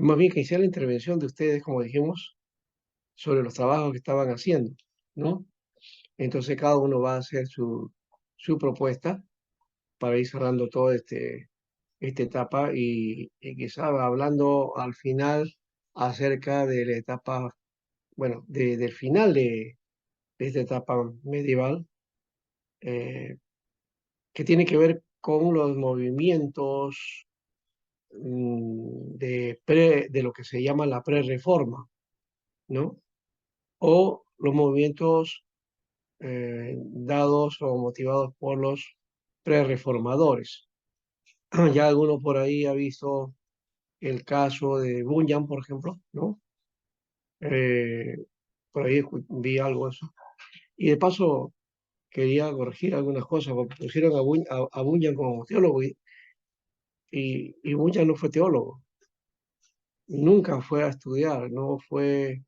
más bien que hiciera la intervención de ustedes, como dijimos, sobre los trabajos que estaban haciendo, ¿no? Entonces cada uno va a hacer su propuesta para ir cerrando todo esta etapa y quizá hablando al final acerca de la etapa, bueno, del final de esta etapa medieval, eh, que tiene que ver con los movimientos de lo que se llama la pre-reforma, ¿no? O los movimientos dados o motivados por los pre-reformadores. Ya alguno por ahí ha visto el caso de Bunyan, por ejemplo, ¿no? Eh, por ahí vi algo de eso. Y de paso quería corregir algunas cosas, porque pusieron a Bunyan como teólogo y Bunyan no fue teólogo, nunca fue a estudiar, no fue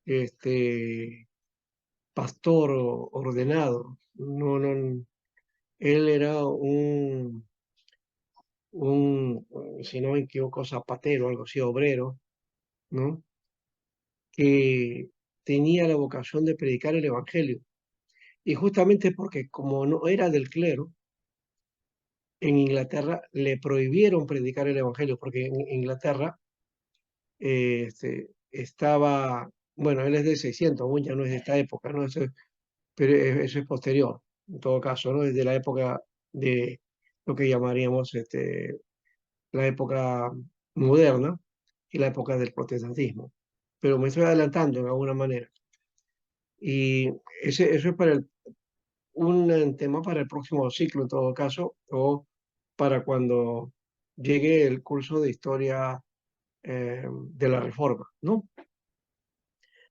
este, pastor ordenado, no, no, él era si no me equivoco, zapatero, algo así, obrero, ¿no? Que tenía la vocación de predicar el evangelio. Y justamente porque como no era del clero, en Inglaterra le prohibieron predicar el evangelio, porque en Inglaterra estaba, bueno, él es de 600, aún ya no es de esta época, ¿no? Pero eso es posterior, en todo caso, ¿no? Desde la época de lo que llamaríamos la época moderna y la época del protestantismo. Pero me estoy adelantando de alguna manera. Y eso es un tema para el próximo ciclo, en todo caso, o para cuando llegue el curso de historia de la Reforma, ¿no?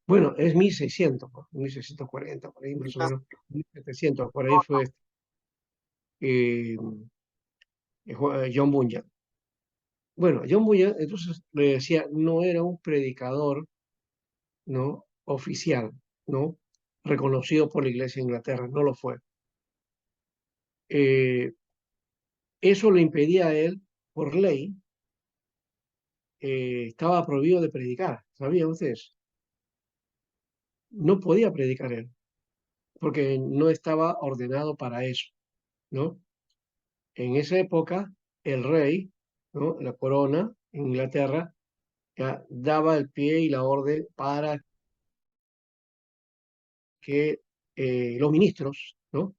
Bueno, es 1600, 1640, por ahí más o menos, 1700, por ahí fue eh, John Bunyan. Bueno, John Bunyan, entonces le decía, no era un predicador, ¿no? Oficial, ¿no? Reconocido por la Iglesia de Inglaterra, no lo fue. Eh, Eso le impedía a él, por ley, estaba prohibido de predicar, ¿sabían ustedes? No podía predicar él, porque no estaba ordenado para eso, ¿no? En esa época, el rey, ¿no? La corona en Inglaterra, ya daba el pie y la orden para que los ministros, ¿no?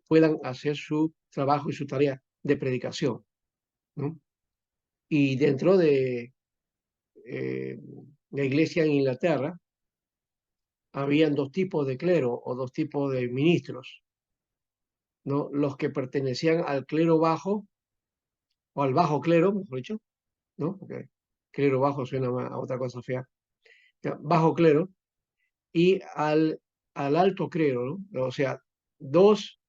Puedan hacer su trabajo y su tarea de predicación, ¿no? Y dentro de eh, la iglesia en Inglaterra, habían dos tipos de clero o dos tipos de ministros, ¿no? Los que pertenecían al clero bajo o al bajo clero, mejor dicho, ¿no? Porque clero bajo suena a otra cosa fea. Ya, bajo clero y al alto clero, ¿no? O sea, dos,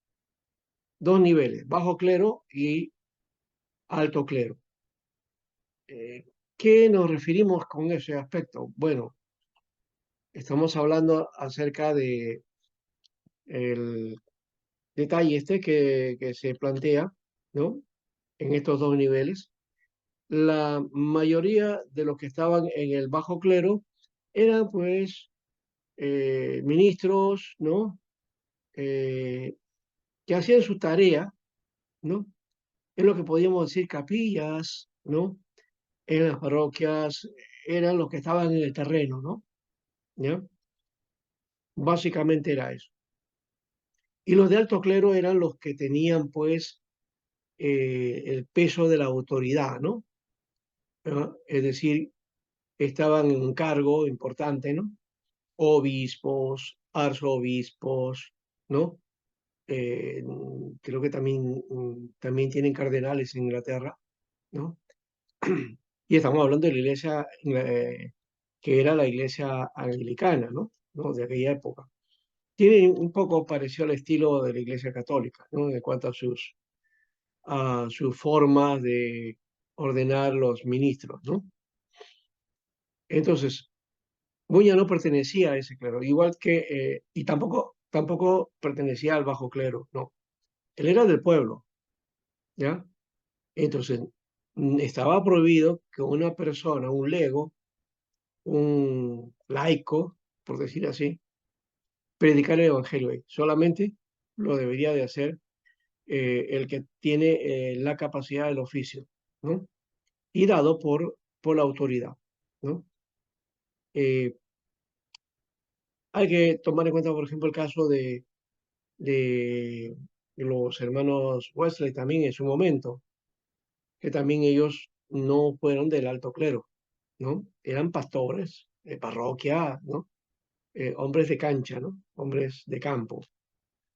dos niveles, bajo clero y alto clero. ¿Qué nos referimos con ese aspecto? Bueno, estamos hablando acerca de el detalle que se plantea, ¿no? En estos dos niveles. La mayoría de los que estaban en el bajo clero eran pues ministros, ¿no? Eh, que hacían su tarea, ¿no? Es lo que podíamos decir capillas, ¿no? En las parroquias eran los que estaban en el terreno, ¿no? ¿Ya? Básicamente era eso. Y los de alto clero eran los que tenían pues el peso de la autoridad, ¿no? ¿Ah? Es decir, estaban en un cargo importante, ¿no? Obispos, arzobispos, ¿no? Eh, Creo que también tienen cardenales en Inglaterra, ¿no? Y estamos hablando de la iglesia que era la iglesia anglicana, ¿no? ¿No? De aquella época. Tiene un poco parecido al estilo de la iglesia católica, ¿no? En cuanto a sus formas de ordenar los ministros, ¿no? Entonces, Buña no pertenecía a ese clero, igual que, y tampoco pertenecía al bajo clero, no. Él era del pueblo, ¿ya? Entonces, estaba prohibido que una persona, un lego, un laico, por decir así, predicar el evangelio ahí. Solamente lo debería de hacer el que tiene la capacidad del oficio, ¿no? Y dado por la autoridad, ¿no? Eh, Hay que tomar en cuenta, por ejemplo, el caso de los hermanos Wesley también en su momento, que también ellos no fueron del alto clero, ¿no? Eran pastores de parroquia, ¿no? Hombres de cancha, ¿no? Hombres de campo,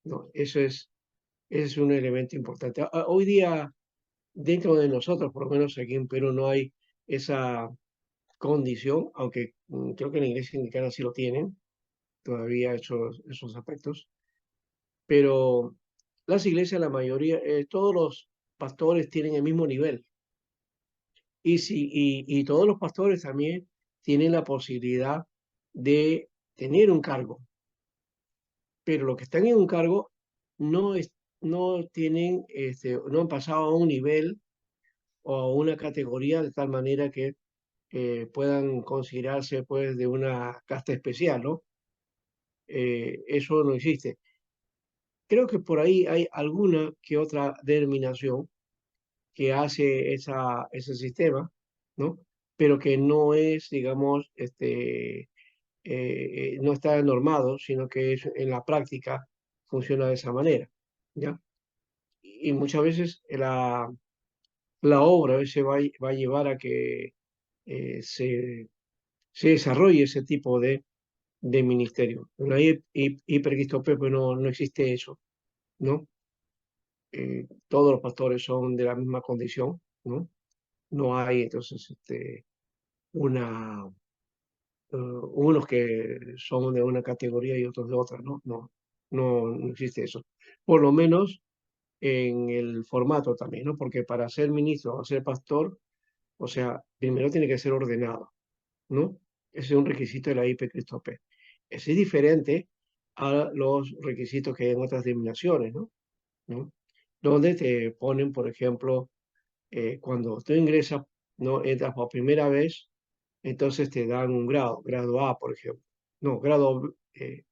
¿no? Ese es un elemento importante. Hoy día, dentro de nosotros, por lo menos aquí en Perú, no hay esa condición, aunque creo que en la iglesia anglicana sí lo tienen, todavía esos aspectos, pero las iglesias, la mayoría, todos los pastores tienen el mismo nivel. Y todos los pastores también tienen la posibilidad de tener un cargo, pero los que están en un cargo no, no tienen, no han pasado a un nivel o a una categoría de tal manera que puedan considerarse pues de una casta especial, ¿no? Eso no existe. Creo que por ahí hay alguna que otra denominación que hace ese sistema, ¿no? Pero que no es, digamos, no está normado, sino que en la práctica funciona de esa manera, ¿ya? Y muchas veces la obra a veces va a llevar a que se desarrolle ese tipo de ministerio. En la hipercristopeo pues no existe eso, ¿no? Todos los pastores son de la misma condición, ¿no? No hay entonces una, unos que son de una categoría y otros de otra, ¿no? No existe eso. Por lo menos en el formato también, ¿no? Porque para ser ministro o ser pastor, o sea, primero tiene que ser ordenado, ¿no? Ese es un requisito de la IP Cristope. Ese es diferente a los requisitos que hay en otras denominaciones, ¿no? ¿No? Donde te ponen, por ejemplo, cuando tú ingresas, no entras por primera vez, entonces te dan un grado, grado A, por ejemplo. No, grado,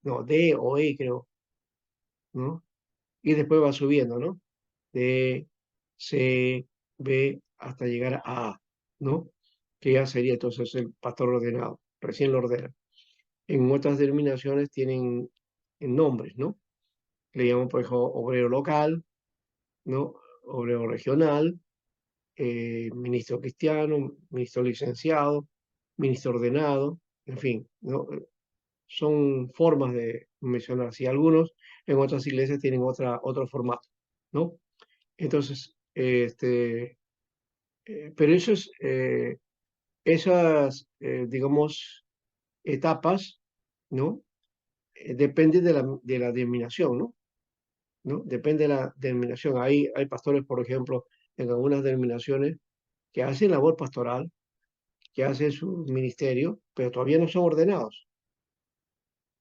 no, D o E, creo, ¿no? Y después va subiendo, ¿no? D, C, B, hasta llegar a A, ¿no? Que ya sería entonces el pastor ordenado, recién lo ordena. En otras denominaciones tienen nombres, ¿no? Le llaman, por ejemplo, obrero local, ¿no? Obrero regional, ministro cristiano, ministro licenciado, ministro ordenado, en fin, ¿no? Son formas de mencionar. Si algunos en otras iglesias tienen otro formato, ¿no? Entonces, pero esas, digamos, etapas, ¿no? Depende de la denominación, ¿no? ¿No? Depende de la denominación. Hay pastores, por ejemplo, en algunas denominaciones que hacen labor pastoral, que hacen su ministerio, pero todavía no son ordenados,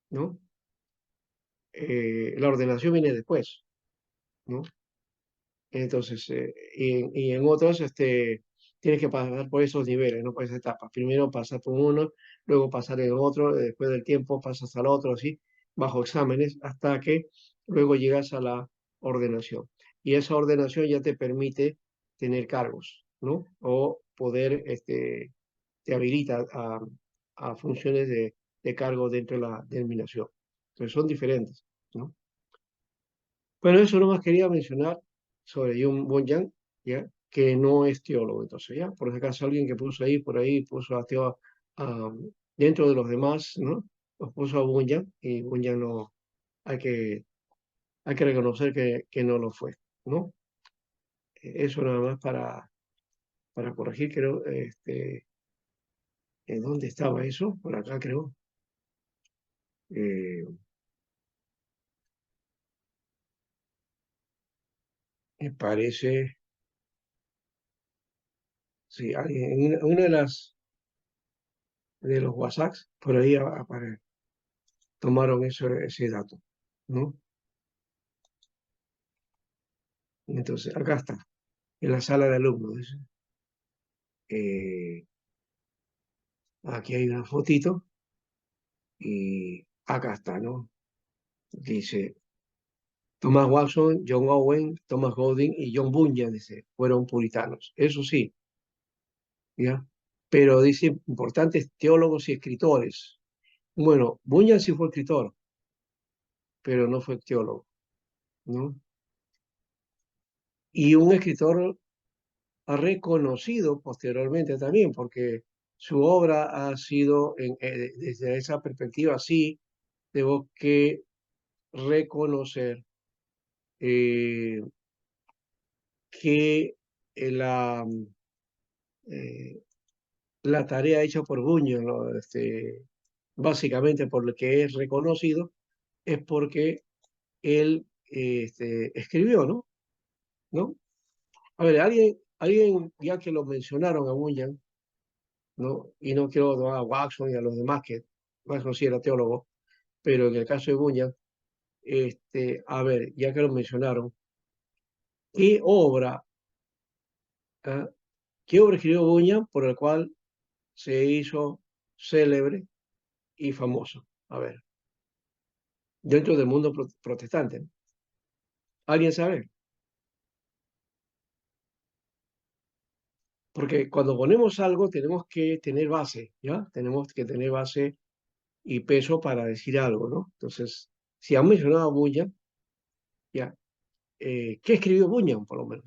¿no? La ordenación viene después, ¿no? Entonces, y en otros, tienes que pasar por esos niveles, ¿no? Por esas etapas. Primero pasar por uno, luego pasar en otro, después del tiempo pasas al otro, así, bajo exámenes, hasta que luego llegas a la ordenación. Y esa ordenación ya te permite tener cargos, ¿no? O poder, te habilita a funciones de cargo dentro de la denominación. Entonces son diferentes, ¿no? Bueno, eso nomás quería mencionar sobre John Bunyan, ¿ya? Que no es teólogo, entonces, ¿ya? Por si acaso alguien que puso ahí, por ahí, puso a a- dentro de los demás, ¿no? Los puso a Bunyan y Bunyan no, hay que, hay que reconocer que no lo fue, ¿no? Eso nada más para corregir, creo, ¿dónde estaba eso? Por acá, creo. Eh, Me parece, sí, en una de los WhatsApps, por ahí tomaron ese dato, ¿no? Entonces, acá está, en la sala de alumnos, dice. Eh, aquí hay una fotito y acá está, ¿no? Dice Thomas Watson, John Owen, Thomas Gooding y John Bunyan, dice, fueron puritanos. Eso sí, ¿ya? Pero dice importantes teólogos y escritores. Bueno, Bunyan sí fue escritor, pero no fue teólogo, ¿no? Y un escritor reconocido posteriormente también, porque su obra ha sido, desde esa perspectiva, sí, tengo que reconocer eh, que la, eh, la tarea hecha por Buño, ¿no? Básicamente por lo que es reconocido, es porque él escribió, ¿no? ¿No? A ver, alguien, ya que lo mencionaron a Bunyan, ¿no? Y no quiero tomar a Watson y a los demás, que Watson sí era teólogo, pero en el caso de Bunyan, a ver, ya que lo mencionaron, ¿qué obra, ah, qué obra escribió Bunyan por el cual se hizo célebre y famoso? A ver, dentro del mundo protestante, ¿no? ¿Alguien sabe? Porque cuando ponemos algo tenemos que tener base, ¿ya? Tenemos que tener base y peso para decir algo, ¿no? Entonces, si han mencionado a Bunyan, ya, ¿qué escribió Bunyan, por lo menos?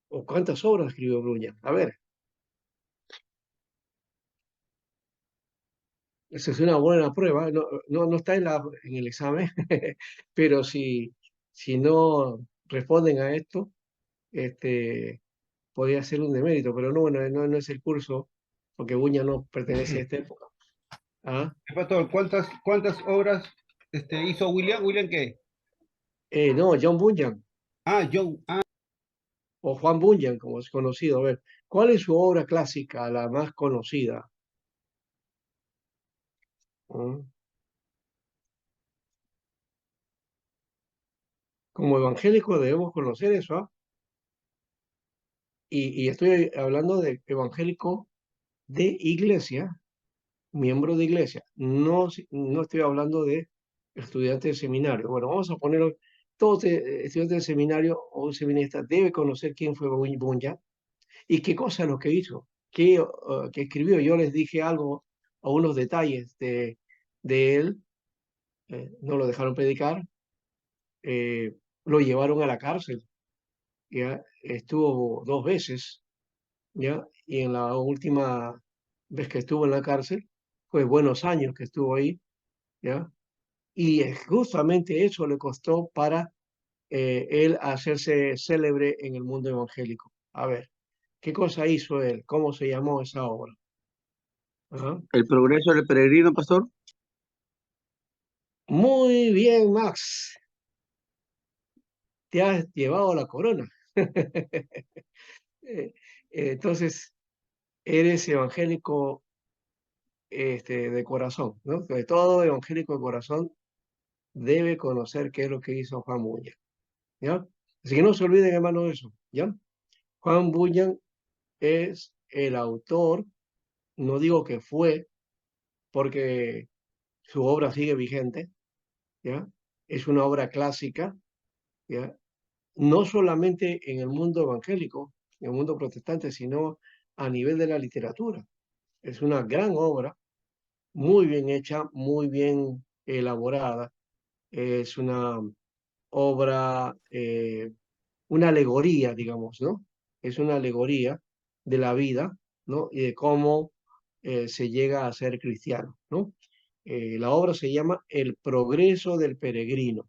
¿O cuántas obras escribió Bunyan? A ver, esa es una buena prueba, no está en el examen, pero si no responden a esto, este, podría ser un demérito, pero no, bueno, no es el curso, porque Bunyan no pertenece a esta época. ¿Ah? Pastor, ¿cuántas obras hizo William? ¿William qué? No, John Bunyan, Ah, John. Ah, o Juan Bunyan, como es conocido. A ver, ¿cuál es su obra clásica, la más conocida? ¿Mm? Como evangélico debemos conocer eso, ¿ah? Y estoy hablando de evangélico de iglesia, miembro de iglesia. No, no estoy hablando de estudiante de seminario. Bueno, vamos a ponerlo, todo estudiante de seminario o un seminarista debe conocer quién fue Bunyan y qué cosa es lo que hizo, qué escribió. Yo les dije algo, a unos detalles de él, no lo dejaron predicar, lo llevaron a la cárcel, ya estuvo 2 veces, ya, y en la última vez que estuvo en la cárcel, fue buenos años que estuvo ahí, ya, y justamente eso le costó para él hacerse célebre en el mundo evangélico. A ver, ¿qué cosa hizo él? ¿Cómo se llamó esa obra? Ajá. El progreso del peregrino, pastor. Muy bien, Max, te has llevado la corona. Eh, entonces, eres evangélico de corazón, ¿no? De todo evangélico de corazón debe conocer qué es lo que hizo Juan Bunyan, ¿ya? Así que no se olviden, hermano, de eso, ¿ya? Juan Bunyan es el autor, no digo que fue, porque su obra sigue vigente, ¿ya? Es una obra clásica, ¿ya? No solamente en el mundo evangélico, en el mundo protestante, sino a nivel de la literatura. Es una gran obra, muy bien hecha, muy bien elaborada. Es una obra, una alegoría, digamos, ¿no? Es una alegoría de la vida, ¿no? Y de cómo se llega a ser cristiano, ¿no? La obra se llama El progreso del peregrino.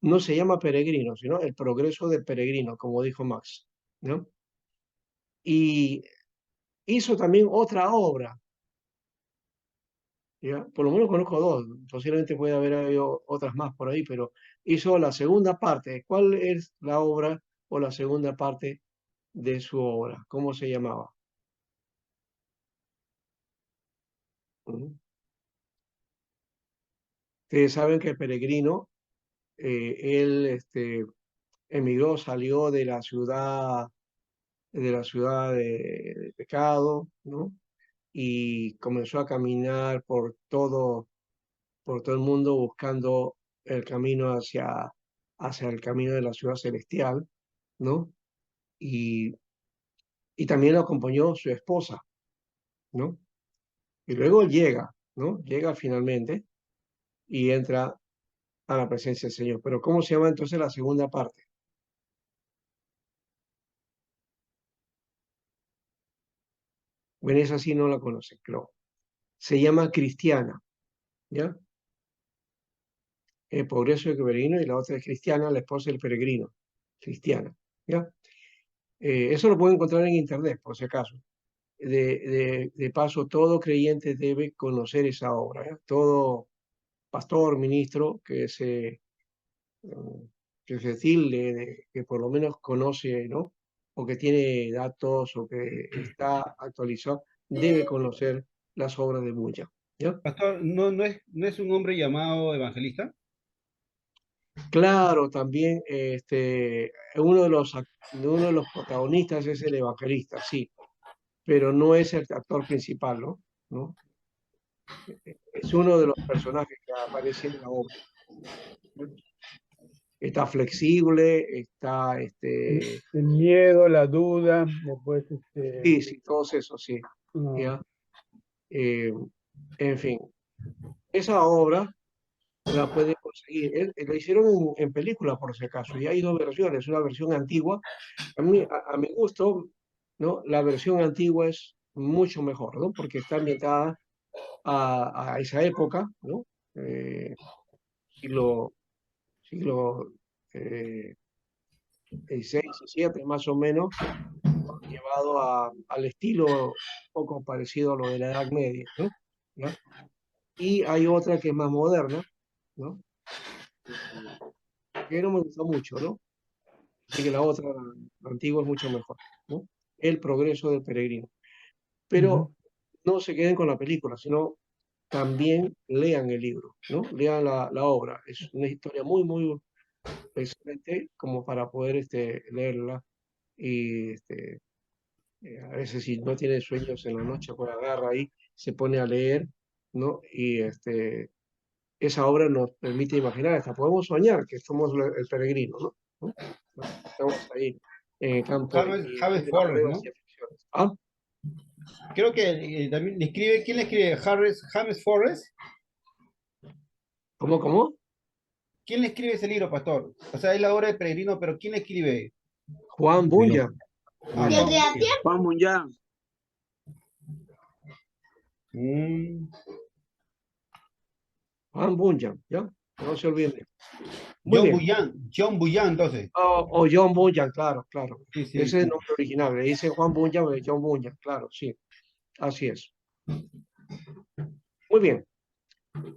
No se llama peregrino, sino El progreso del peregrino, como dijo Max, ¿no? Y hizo también otra obra, ¿ya? Por lo menos conozco dos, posiblemente puede haber habido otras más por ahí, pero hizo la segunda parte. ¿Cuál es la obra o la segunda parte de su obra? ¿Cómo se llamaba? ¿Mm? Ustedes saben que el peregrino, él emigró, salió de la ciudad de la ciudad de pecado, ¿no? Y comenzó a caminar por todo el mundo buscando el camino hacia el camino de la ciudad celestial, ¿no? Y, y también lo acompañó su esposa, ¿no? Y luego él llega, ¿no? Llega finalmente y entra a la presencia del Señor. Pero ¿cómo se llama entonces la segunda parte? Bueno, esa sí no la conocen, creo. Se llama Cristiana, ¿ya? El progreso del peregrino y la otra es Cristiana, la esposa del peregrino. Cristiana, ¿ya? Eso lo pueden encontrar en internet, por si acaso. De paso, todo creyente debe conocer esa obra, ¿ya? Todo pastor, ministro que se tilde que por lo menos conoce, ¿no? O que tiene datos o que está actualizado, debe conocer las obras de Bunyan, ¿ya? Pastor, ¿no es un hombre llamado evangelista? Claro, también uno de los protagonistas es el evangelista, sí, pero no es el actor principal, ¿no? ¿No? Es uno de los personajes que aparece en la obra. ¿No? Está flexible, está, El miedo, la duda, después sí, sí, todos esos, sí, no, ¿ya? Eh, en fin, esa obra la puede conseguir. Lo hicieron en película, por si acaso, y hay dos versiones, una versión antigua. A mi gusto, ¿no? La versión antigua es mucho mejor, ¿no? Porque está ambientada a esa época, ¿no? Eh, siglo, siglo eh, XVI y XVII, más o menos, llevado al estilo poco parecido a lo de la Edad Media, ¿no? ¿Ya? Y hay otra que es más moderna, ¿no? Que no me gusta mucho, ¿no? Así que la otra, la antigua, es mucho mejor, ¿no? El progreso del peregrino. ujú, Pero no se queden con la película, sino también lean el libro, ¿no? Lean la obra. Es una historia muy, muy excelente como para poder leerla y a veces si no tiene sueños en la noche, pues agarra ahí, se pone a leer, ¿no? Y esa obra nos permite imaginar, hasta podemos soñar que somos el peregrino, ¿no? ¿No? Estamos ahí en el campo y en James medio de Forrest, pruebas ¿no? y aflicciones. ¿Ah? Creo que también le escribe, ¿quién le escribe? James Forrest. ¿Cómo, cómo? ¿Quién le escribe ese libro, pastor? O sea, es la obra de Peregrino, pero ¿quién le escribe? Juan Bunya. Ah, Juan Bunyan. Juan Munyán. Mm. Juan Bunyan, ¿ya? No se olviden. Muy bien. John Bunyan, entonces. O John Bunyan, claro, claro. Sí, sí, Ese es el sí. nombre original. Le dice Juan Bunyan, pero es John Bunyan, claro, sí. Así es. Muy bien.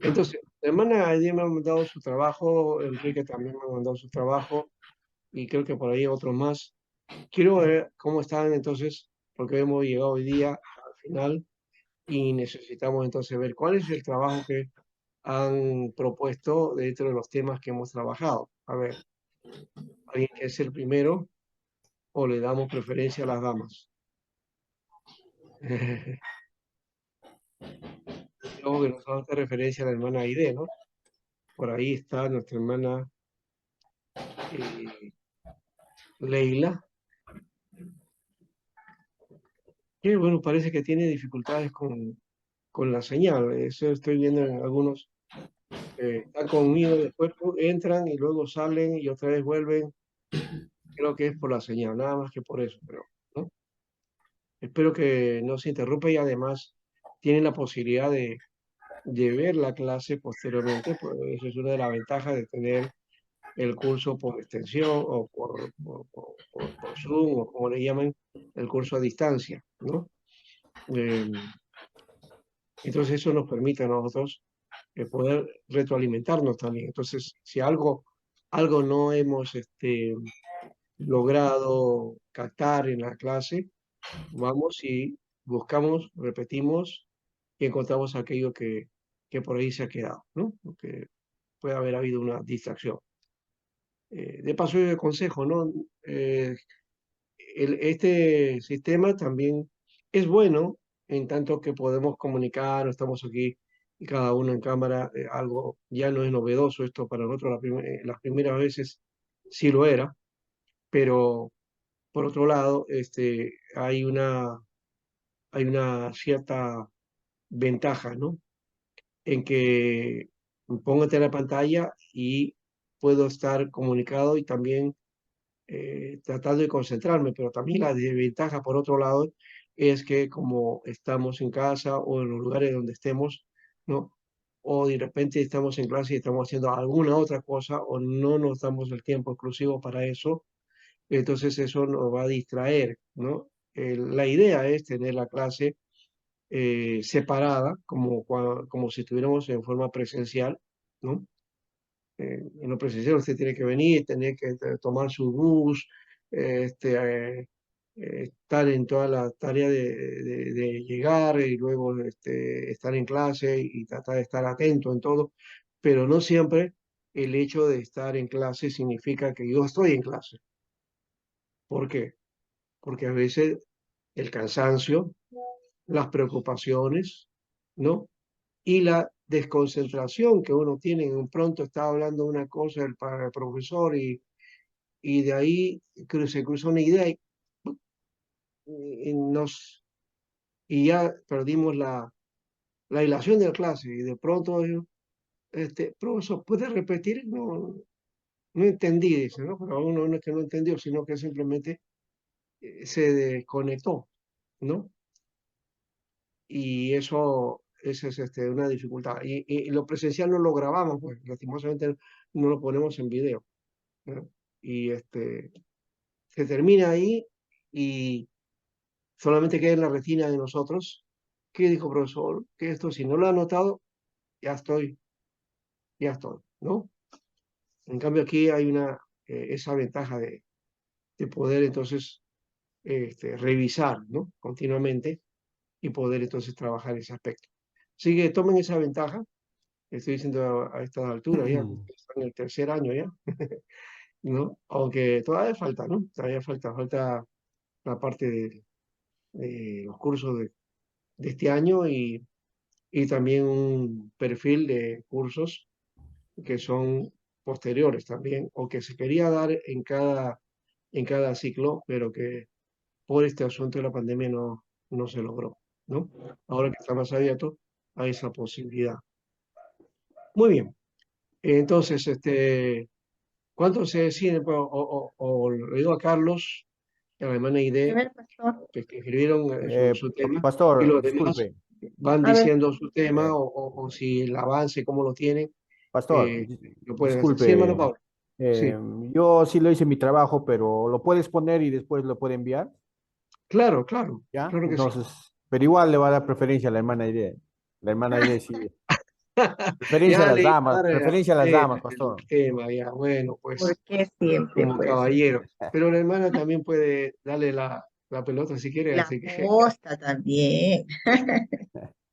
Entonces, la hermana Edith me ha mandado su trabajo, Enrique también me ha mandado su trabajo, y creo que por ahí otros más. Quiero ver cómo están entonces, porque hemos llegado hoy día al final y necesitamos entonces ver cuál es el trabajo que han propuesto dentro de los temas que hemos trabajado. A ver, ¿alguien quiere ser el primero o le damos preferencia a las damas? Luego que nos hace referencia a la hermana Aide, ¿no? Por ahí está nuestra hermana eh, Leila, que bueno, parece que tiene dificultades con la señal. Eso estoy viendo en algunos. Están conmigo, después entran y luego salen y otra vez vuelven. Creo que es por la señal, nada más que por eso, pero, ¿no? Espero que no se interrumpa y además tienen la posibilidad de ver la clase posteriormente, pues eso es una de las ventajas de tener el curso por extensión o por Zoom o como le llaman, el curso a distancia, ¿no? Eh, entonces eso nos permite a nosotros poder retroalimentarnos también. Entonces, si algo no hemos logrado captar en la clase, vamos y buscamos, repetimos y encontramos aquello que por ahí se ha quedado, ¿no? Porque puede haber habido una distracción. De paso, yo consejo, ¿no? este sistema también es bueno en tanto que podemos comunicar, estamos aquí y cada uno en cámara, algo ya no es novedoso esto para nosotros, las primeras veces sí lo era, pero por otro lado, hay una cierta ventaja, ¿no? En que póngate en la pantalla y puedo estar comunicado y también tratando de concentrarme, pero también la desventaja, por otro lado, es que como estamos en casa o en los lugares donde estemos, ¿no? O de repente estamos en clase y estamos haciendo alguna otra cosa o no nos damos el tiempo exclusivo para eso, entonces eso nos va a distraer, ¿no? La idea es tener la clase separada, como si estuviéramos en forma presencial, ¿no? En lo presencial usted tiene que venir, tiene que tomar su bus, estar en toda la tarea de llegar y luego estar en clase y tratar de estar atento en todo, pero no siempre el hecho de estar en clase significa que yo estoy en clase. ¿Por qué? Porque a veces el cansancio, las preocupaciones, ¿no? Y la desconcentración que uno tiene, en un pronto está hablando una cosa para el profesor y de ahí se cruza una idea y y ya perdimos la hilación de la clase y de pronto profesor, ¿puede repetir? No, no entendí, dice, ¿no? Pero uno no es que no entendió, sino que simplemente se desconectó, ¿no? Y eso es una dificultad. Y lo presencial no lo grabamos, pues lastimosamente no lo ponemos en video, ¿no? Y se termina ahí y solamente queda en la retina de nosotros. ¿Qué dijo profesor? Que esto, si no lo ha anotado, ya estoy, ¿no? En cambio aquí hay esa ventaja de poder entonces revisar, ¿no? Continuamente y poder entonces trabajar ese aspecto. Así que tomen esa ventaja. Estoy diciendo a estas alturas, ya están en el tercer año ya, ¿no? Aunque todavía falta, ¿no? Todavía falta la parte de los cursos de este año y también un perfil de cursos que son posteriores también, o que se quería dar en cada ciclo, pero que por este asunto de la pandemia no se logró, ¿no? Ahora que está más abierto a esa posibilidad. Muy bien. Entonces, ¿cuánto se decide? Pues, o le digo a Carlos, a la hermana A ID, ver, pastor. que escribieron su tema, y Pastor, los demás disculpe, van A ver, diciendo su tema eh, o si el avance, cómo lo tienen, pastor, lo pueden hacer. Sí, hermano disculpe, Pablo. Sí, yo sí lo hice mi trabajo, pero lo puedes poner y después lo puede enviar, claro, claro, ¿ya? claro que sí. Entonces, pero igual le va a dar preferencia a la hermana Aide. La hermana Aide sí. Ya le iba a dar Preferencia a las damas, el pastor. tema, ya, bueno, ¿por pues qué siempre, como pues? caballero. Pero la hermana también puede darle la pelota si quiere, La así que, posta también.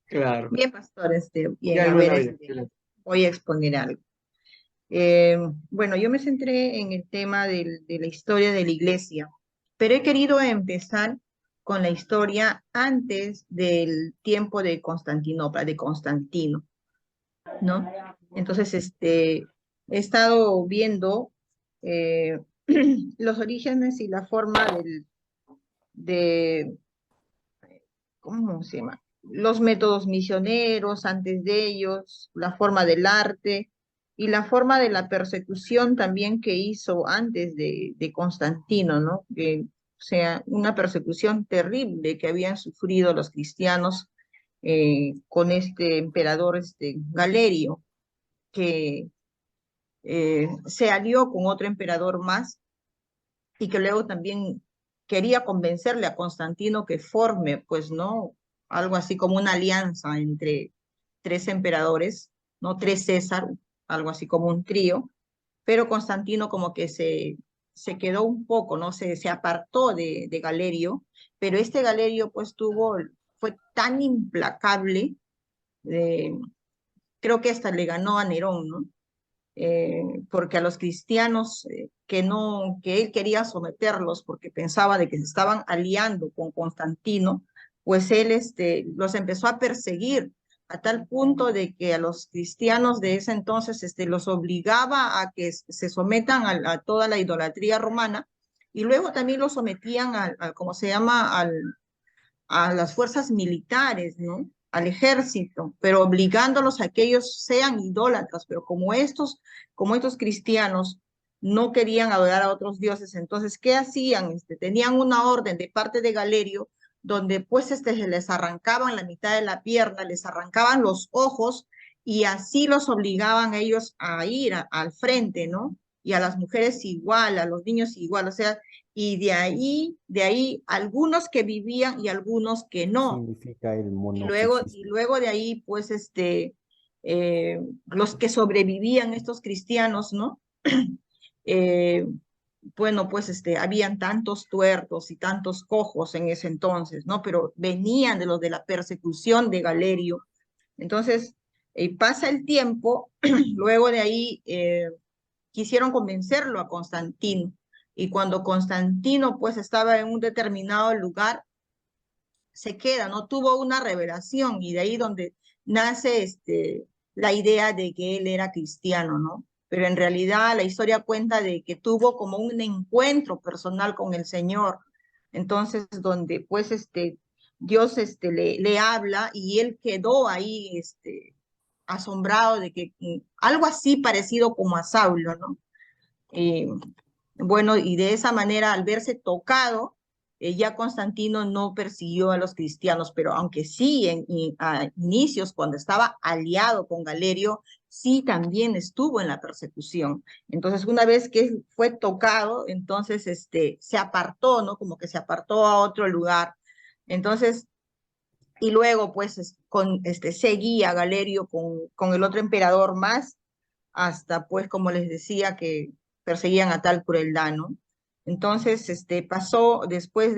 claro. Bien, pastor, Ya, bien, a ver, hermana Vida. voy a exponer algo. Bueno, yo me centré en el tema de la historia de la iglesia, pero he querido empezar con la historia antes del tiempo de Constantinopla, de Constantino, ¿no? Entonces, he estado viendo eh, los orígenes y la forma de, ¿cómo se llama? Los métodos misioneros antes de ellos, la forma del arte y la forma de la persecución también que hizo antes de Constantino, ¿no? O sea, una persecución terrible que habían sufrido los cristianos con este emperador, Galerio, que se alió con otro emperador más y que luego también quería convencerle a Constantino que forme, pues, ¿no? Algo así como una alianza entre tres emperadores, ¿no? Tres César, algo así como un trío, pero Constantino como que se quedó un poco, ¿no? Se apartó de Galerio, pero este Galerio pues fue tan implacable, eh, creo que hasta le ganó a Nerón, ¿no? porque a los cristianos que él quería someterlos porque pensaba de que se estaban aliando con Constantino, pues él los empezó a perseguir a tal punto de que a los cristianos de ese entonces los obligaba a que se sometan a toda la idolatría romana, y luego también los sometían ¿cómo se llama? A las fuerzas militares, ¿no? Al ejército, pero obligándolos a que ellos sean idólatras, pero como estos cristianos no querían adorar a otros dioses, entonces, ¿qué hacían? Tenían una orden de parte de Galerio, donde pues se les arrancaban la mitad de la pierna, les arrancaban los ojos, y así los obligaban a ellos a ir al frente, ¿no? Y a las mujeres igual, a los niños igual, o sea, y de ahí algunos que vivían y algunos que no. Significa el Y monofisismo. luego de ahí, pues, los que sobrevivían, estos cristianos, ¿no? Eh, bueno, pues, habían tantos tuertos y tantos cojos en ese entonces, ¿no? Pero venían de los de la persecución de Galerio. Entonces, pasa el tiempo, luego de ahí quisieron convencerlo a Constantino, y cuando Constantino pues estaba en un determinado lugar, se queda, no tuvo una revelación, y de ahí donde nace la idea de que él era cristiano, ¿no? Pero en realidad la historia cuenta de que tuvo como un encuentro personal con el Señor, entonces donde pues Dios le habla, y él quedó ahí asombrado de que algo así parecido como a Saulo, ¿no? Eh, bueno, y de esa manera, al verse tocado, ya Constantino no persiguió a los cristianos, pero aunque sí a inicios, cuando estaba aliado con Galerio, sí también estuvo en la persecución. Entonces, una vez que fue tocado, entonces se apartó, ¿no? Como que se apartó a otro lugar. Entonces, y luego, pues, seguía Galerio con el otro emperador más, hasta pues, como les decía, que perseguían a tal crueldad, ¿no? Entonces, pasó después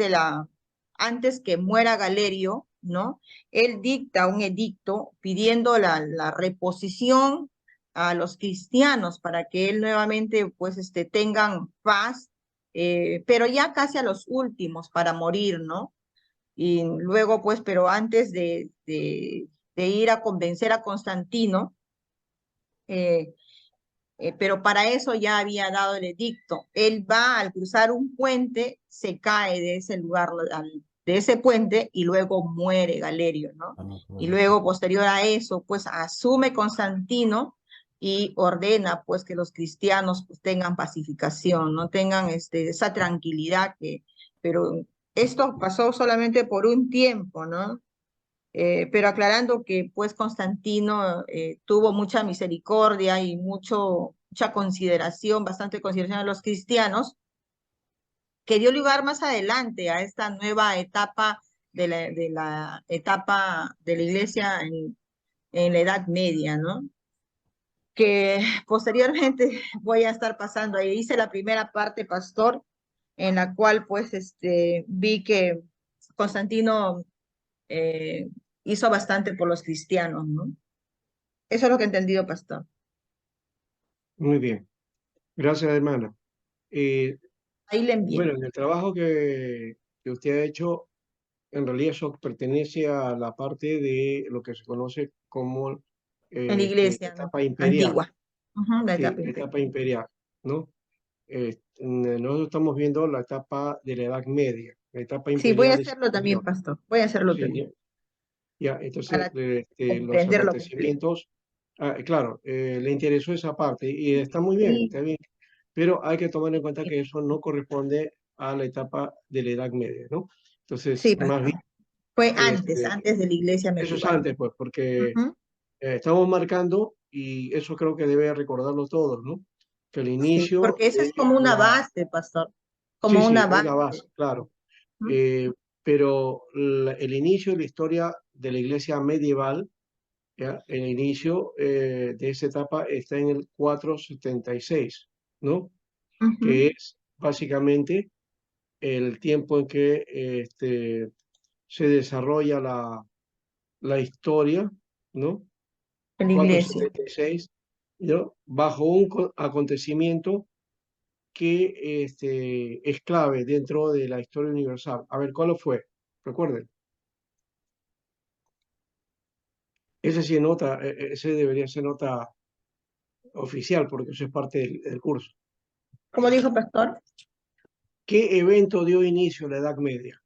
antes que muera Galerio, ¿no? Él dicta un edicto pidiendo la reposición a los cristianos para que él nuevamente, pues, tengan paz, pero ya casi a los últimos para morir, ¿no? Y luego, pues, pero antes de ir a convencer a Constantino, eh, pero para eso ya había dado el edicto. Él va al cruzar un puente, se cae de ese lugar, de ese puente, y luego muere Galerio, ¿no? Y luego, posterior a eso, pues asume Constantino y ordena pues que los cristianos pues tengan pacificación, no tengan esa tranquilidad pero esto pasó solamente por un tiempo, ¿no? Pero aclarando que pues Constantino tuvo mucha misericordia y mucha consideración, bastante consideración a los cristianos, que dio lugar más adelante a esta nueva etapa de la etapa de la iglesia en la Edad Media, ¿no? Que posteriormente voy a estar pasando ahí. Hice la primera parte, pastor, en la cual pues vi que Constantino eh, hizo bastante por los cristianos, ¿no? Eso es lo que he entendido, pastor. Muy bien. Gracias, hermana. Eh, Ahí le envié. bueno, en el trabajo que usted ha hecho, en realidad eso pertenece a la parte de lo que se conoce como En la la iglesia, ¿no? etapa imperial. Antigua. Ujú, la Sí, etapa la imperial. etapa imperial, ¿no? Nosotros estamos viendo la etapa de la Edad Media. La etapa Sí, voy a imperial es hacerlo también, anterior. pastor. Voy a hacerlo Sí, también, ya, entonces para los comprenderlo completo. acontecimientos, claro, le interesó esa parte y Sí, está bien, pero hay que tomar en cuenta que eso no corresponde a la etapa de la Edad Media, ¿no? Entonces, sí, más bien, pastor. Fue este, antes de la iglesia eso es medieval. antes, pues, porque Ujú, estamos marcando, y eso creo que debe recordarlo todos, ¿no? Que el sí, inicio porque eso de es como una la... base, pastor. Sí, Como sí, una es la base. base, claro. Ujú, Pero el inicio de la historia de la iglesia medieval, ¿ya? El inicio de esa etapa está en el 476, ¿no? ujú. Que es básicamente el tiempo en que se desarrolla la historia, ¿no? En la iglesia. 476 ¿no? Bajo un acontecimiento que es clave dentro de la historia universal. A ver, ¿cuál fue? Recuerden. Ese sí nota, ese debería ser nota oficial porque eso es parte del curso. ¿Cómo dijo pastor? ¿Qué evento dio inicio a la Edad Media?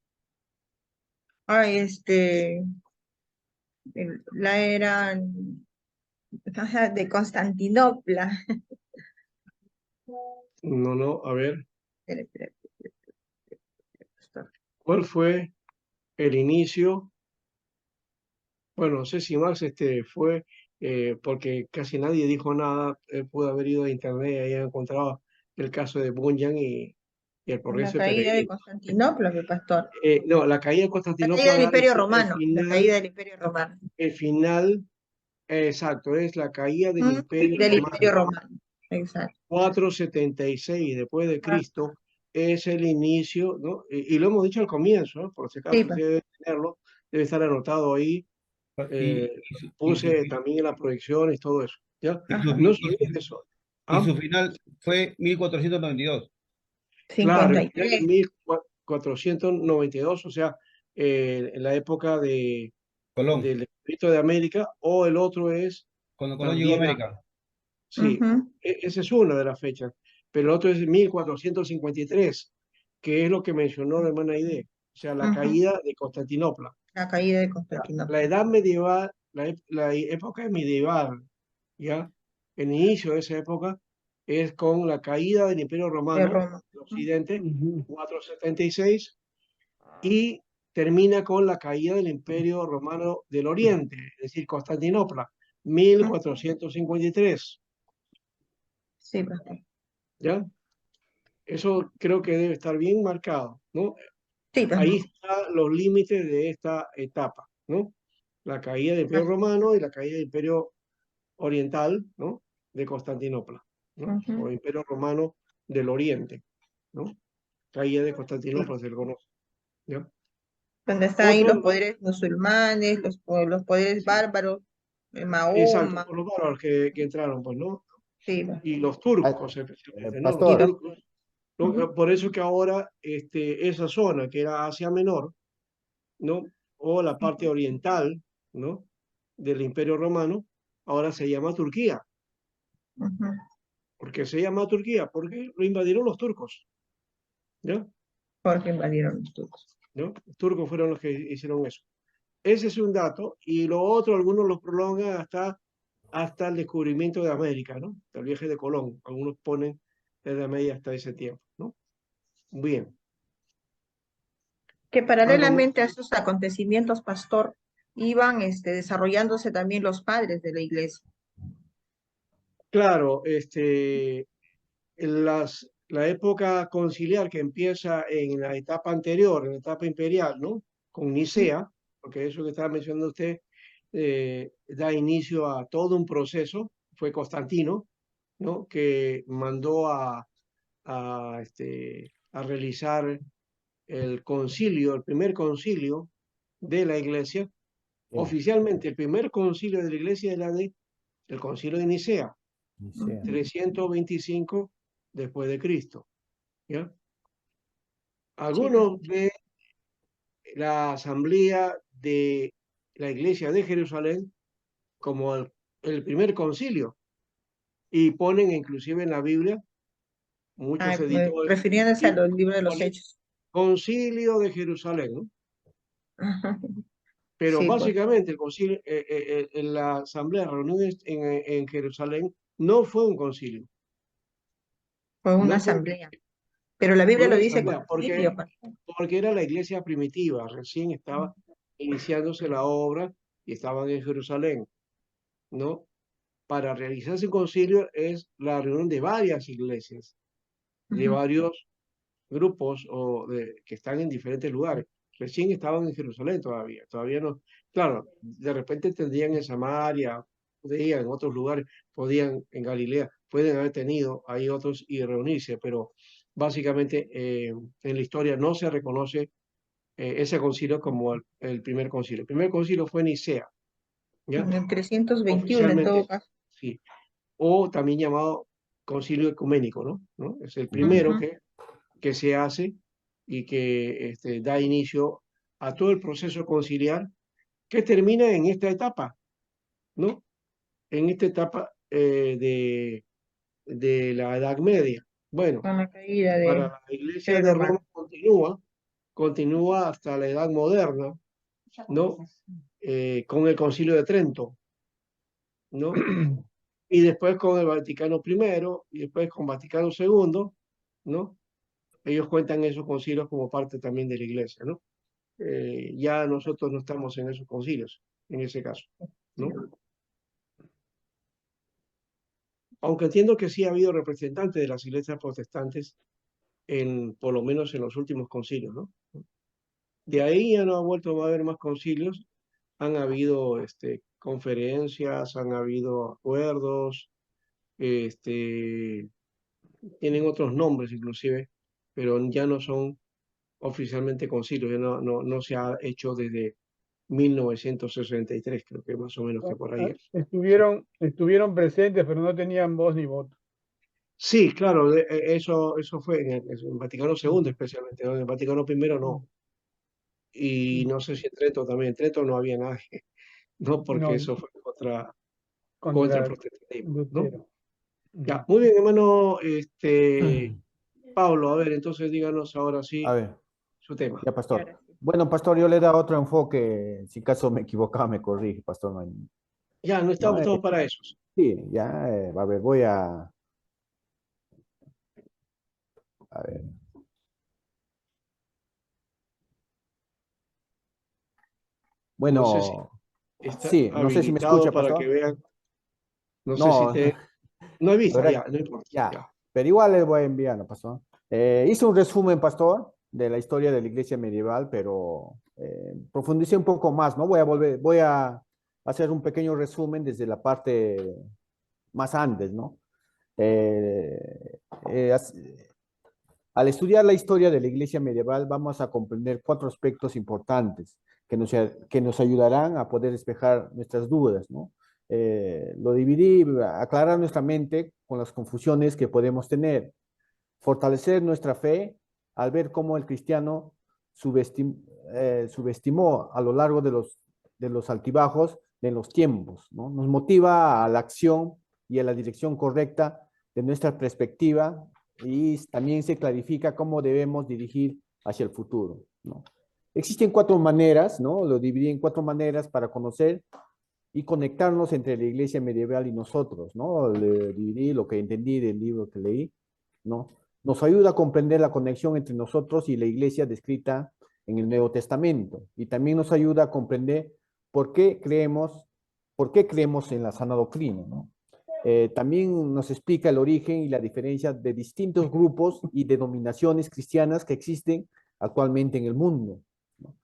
Ah, la era de Constantinopla. No, no, a ver, Espera, espera, pastor. ¿cuál fue el inicio? Bueno, no sé si Marx fue, porque casi nadie dijo nada, pudo haber ido a internet y ahí encontrado el caso de Bunyan y el La progreso de caída de Peregrino. Constantinopla, mi pastor. No, la caída de La caída del Constantinopla Imperio es Romano. La caída del Imperio Romano. el final, exacto, es la caída del Imperio Del Imperio Romano. Romano. Exacto. 476 después de Ah, Cristo es el inicio, ¿no? Y lo hemos dicho al comienzo, ¿no? Por si acaso sí, usted debe tenerlo, debe estar anotado ahí. Y, eh, y su, y su Puse fi- también en las proyecciones, todo eso, ¿ya? y su ajá. fi- No y se olvide su- eso. y Ah, su final fue 1492. claro, el final 53. de 1492, o sea, en la época Colón, del descubrimiento de América, o el otro es cuando Colón llegó a también, América. sí, esa es una de las fechas, pero el otro es 1453, que es lo que mencionó la hermana Aide, o sea, la caída de Constantinopla. La caída de La Constantinopla. edad medieval, la época medieval, ¿ya? El inicio de esa época es con la caída del Imperio De Romano Roma. en Occidente, Ujú. 476, y termina con la caída del Imperio Romano del Oriente, es decir, Constantinopla, 1453, Sí, pastor. ¿ya? Eso creo que debe estar bien marcado, ¿no? Sí, Ahí pastor. están los límites de esta etapa, ¿no? La caída del Imperio Romano y la caída del Imperio Oriental, ¿no? De Constantinopla, ¿no? O Imperio Romano del Oriente, ¿no? Caída de Constantinopla se le conoce, ¿ya? Donde están ahí los Otro, poderes musulmanes, los poderes sí, bárbaros, exacto, Mahoma. por los bárbaros que entraron, pues, ¿no? Sí, Y los Ah, turcos especialmente, ¿no? Los y Pastor, los. turcos. Ujú, Por eso que ahora esa zona que era Asia Menor, ¿no? O la parte oriental, ¿no? Del Imperio Romano, ahora se llama Turquía. ujú. ¿Por qué se llama Turquía? Porque lo invadieron los turcos, ¿ya? Porque invadieron los turcos. ¿No? Los turcos fueron los que hicieron eso. Ese es un dato, y lo otro, algunos lo prolongan hasta el descubrimiento de América, ¿no? Hasta el viaje de Colón. Algunos ponen desde media hasta ese tiempo, ¿no? Bien. Que Algo más. paralelamente a esos acontecimientos, pastor, iban desarrollándose también los padres de la iglesia. Claro, la época conciliar que empieza en la etapa anterior, en la etapa imperial, ¿no? Con Nicea, porque eso que estaba mencionando usted da inicio a todo un proceso, fue Constantino, ¿no? Que mandó a realizar el concilio, el primer concilio de la iglesia. ya, Oficialmente, el primer concilio de la iglesia era el concilio de Nicea, ni sea. 325 después de Cristo, ¿ya? Sí, Algunos de la asamblea de la iglesia de Jerusalén como el primer concilio y ponen inclusive en la Biblia, muchos editores refiriéndose a y los libros de los ponen hechos. concilio de Jerusalén, ¿no? Ajá. Pero Sí, pues, básicamente el concilio, en la asamblea reunida en Jerusalén no fue un concilio, fue una no fue, asamblea. Pero la fue Biblia lo una dice asamblea, concilio, pastor. porque era la iglesia primitiva, recién estaba iniciándose la obra y estaban en Jerusalén, ¿no? Para realizarse un concilio es la reunión de varias iglesias, de Ujú. varios grupos que están en diferentes lugares. Recién estaban en Jerusalén todavía no. Claro, de repente tendrían en Samaria, Judea, en otros lugares, podían en Galilea, pueden haber tenido ahí otros y reunirse, pero básicamente en la historia no se reconoce ese concilio como el primer concilio. El primer concilio fue Nicea, ¿ya? En el 321 en todo Oficialmente, caso. sí. o también llamado concilio ecuménico, ¿no? Es el primero Ujú. que se hace y que da inicio a todo el proceso conciliar que termina en esta etapa, ¿no? En esta etapa de la Edad Media. Bueno, Con la caída para de la Iglesia Imperio de Romano. Roma continúa hasta la Edad Moderna, ¿no? Con el Concilio de Trento, ¿no? Y después con el Vaticano primero y después con Vaticano segundo, ¿no? Ellos cuentan esos concilios como parte también de la Iglesia, ¿no? Ya nosotros no estamos en esos concilios, en ese caso, ¿no? Aunque entiendo que sí ha habido representantes de las iglesias protestantes por lo menos en los últimos concilios, ¿no? De ahí ya no ha vuelto a haber más concilios, han habido conferencias, han habido acuerdos, este, tienen otros nombres inclusive, pero ya no son oficialmente concilios, ya no se ha hecho desde 1963, creo que más o menos que por ahí es. Estuvieron presentes, pero no tenían voz ni voto. Sí, claro, eso fue en Vaticano II especialmente, ¿no? En el Vaticano primero no. Y no sé si en Trento también. En Trento no había nadie, ¿no? Porque No, eso fue contra el contra protestantismo, ¿no? Lutero. Ya, Ujú. muy bien, hermano, Pablo, a ver, entonces díganos ahora A sí ver, su tema. ya, Y pastor. ahora sí. Bueno, pastor, yo le da otro enfoque. Si caso me equivocaba, me corrige, pastor. Ya, no No, estamos todos para eso. sí, ya, a ver, a ver. No sé si Bueno, está sí, no sé si me habilitado escucha, para que pastor. vean. No sé si No, te... No he la visto, verdad, ya, no importa. ya, Ya. pero igual les voy a enviar, ¿no, pastor? Hice un resumen, pastor, de la historia de la iglesia medieval, pero profundicé un poco más, ¿no? Voy a hacer un pequeño resumen desde la parte más antes, ¿no? Eh, eh, as- Al estudiar la historia de la iglesia medieval, vamos a comprender cuatro aspectos importantes que nos ayudarán a poder despejar nuestras dudas, ¿no? Lo dividí, aclarar nuestra mente con las confusiones que podemos tener, fortalecer nuestra fe al ver cómo el cristiano subestim- subestimó a lo largo de los altibajos de los tiempos, ¿no? Nos motiva a la acción y a la dirección correcta de nuestra perspectiva y también se clarifica cómo debemos dirigir hacia el futuro, ¿no? Existen cuatro maneras, ¿no? Lo dividí en cuatro maneras para conocer y conectarnos entre la iglesia medieval y nosotros, ¿no? Le dividí lo que entendí del libro que leí, ¿no? Nos ayuda a comprender la conexión entre nosotros y la iglesia descrita en el Nuevo Testamento y también nos ayuda a comprender por qué creemos, por qué creemos en la sana doctrina, ¿no? También nos explica el origen y la diferencia de distintos grupos y denominaciones cristianas que existen actualmente en el mundo, ¿no?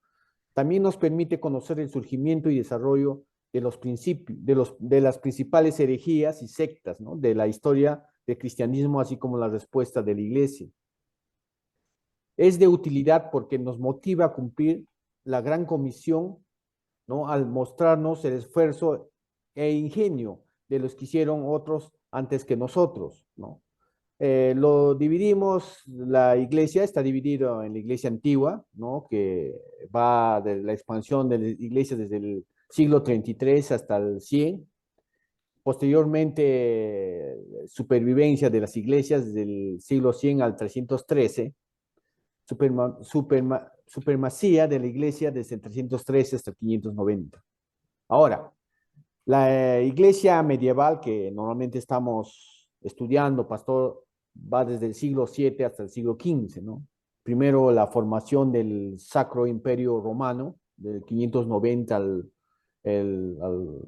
También nos permite conocer el surgimiento y desarrollo de los principios, de las principales herejías y sectas, ¿no? De la historia del cristianismo, así como la respuesta de la iglesia. Es de utilidad porque nos motiva a cumplir la gran comisión, ¿no? Al mostrarnos el esfuerzo e ingenio de los que hicieron otros antes que nosotros, ¿no? Lo dividimos, la iglesia está dividida en la iglesia antigua, ¿no? Que va de la expansión de la iglesia desde el siglo 33 hasta el 100. Posteriormente, supervivencia de las iglesias desde el siglo 100 al 313. Supremacía de la iglesia desde el 313 hasta el 590. Ahora, la iglesia medieval que normalmente estamos estudiando, pastor, va desde el siglo VII hasta el siglo XV, ¿no? Primero la formación del Sacro Imperio Romano, del 590 al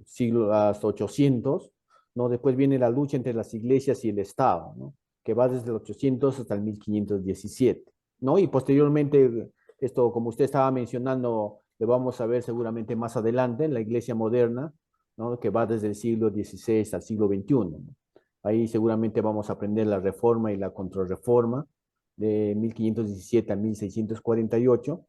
siglo hasta 800, ¿no? Después viene la lucha entre las iglesias y el Estado, ¿no? Que va desde el 800 hasta el 1517, ¿no? Y posteriormente, esto, como usted estaba mencionando, lo vamos a ver seguramente más adelante, en la iglesia moderna, ¿no? Que va desde el siglo XVI al siglo XXI, ¿no? Ahí seguramente vamos a aprender la reforma y la contrarreforma de 1517 a 1648.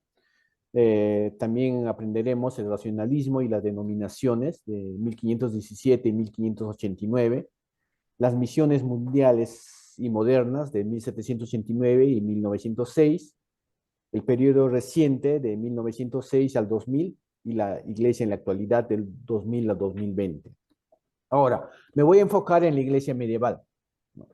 También aprenderemos el racionalismo y las denominaciones de 1517 y 1589. las misiones mundiales y modernas de 1789 y 1906, el periodo reciente de 1906 al 2000 y la iglesia en la actualidad del 2000 al 2020. Ahora, me voy a enfocar en la iglesia medieval, ¿no?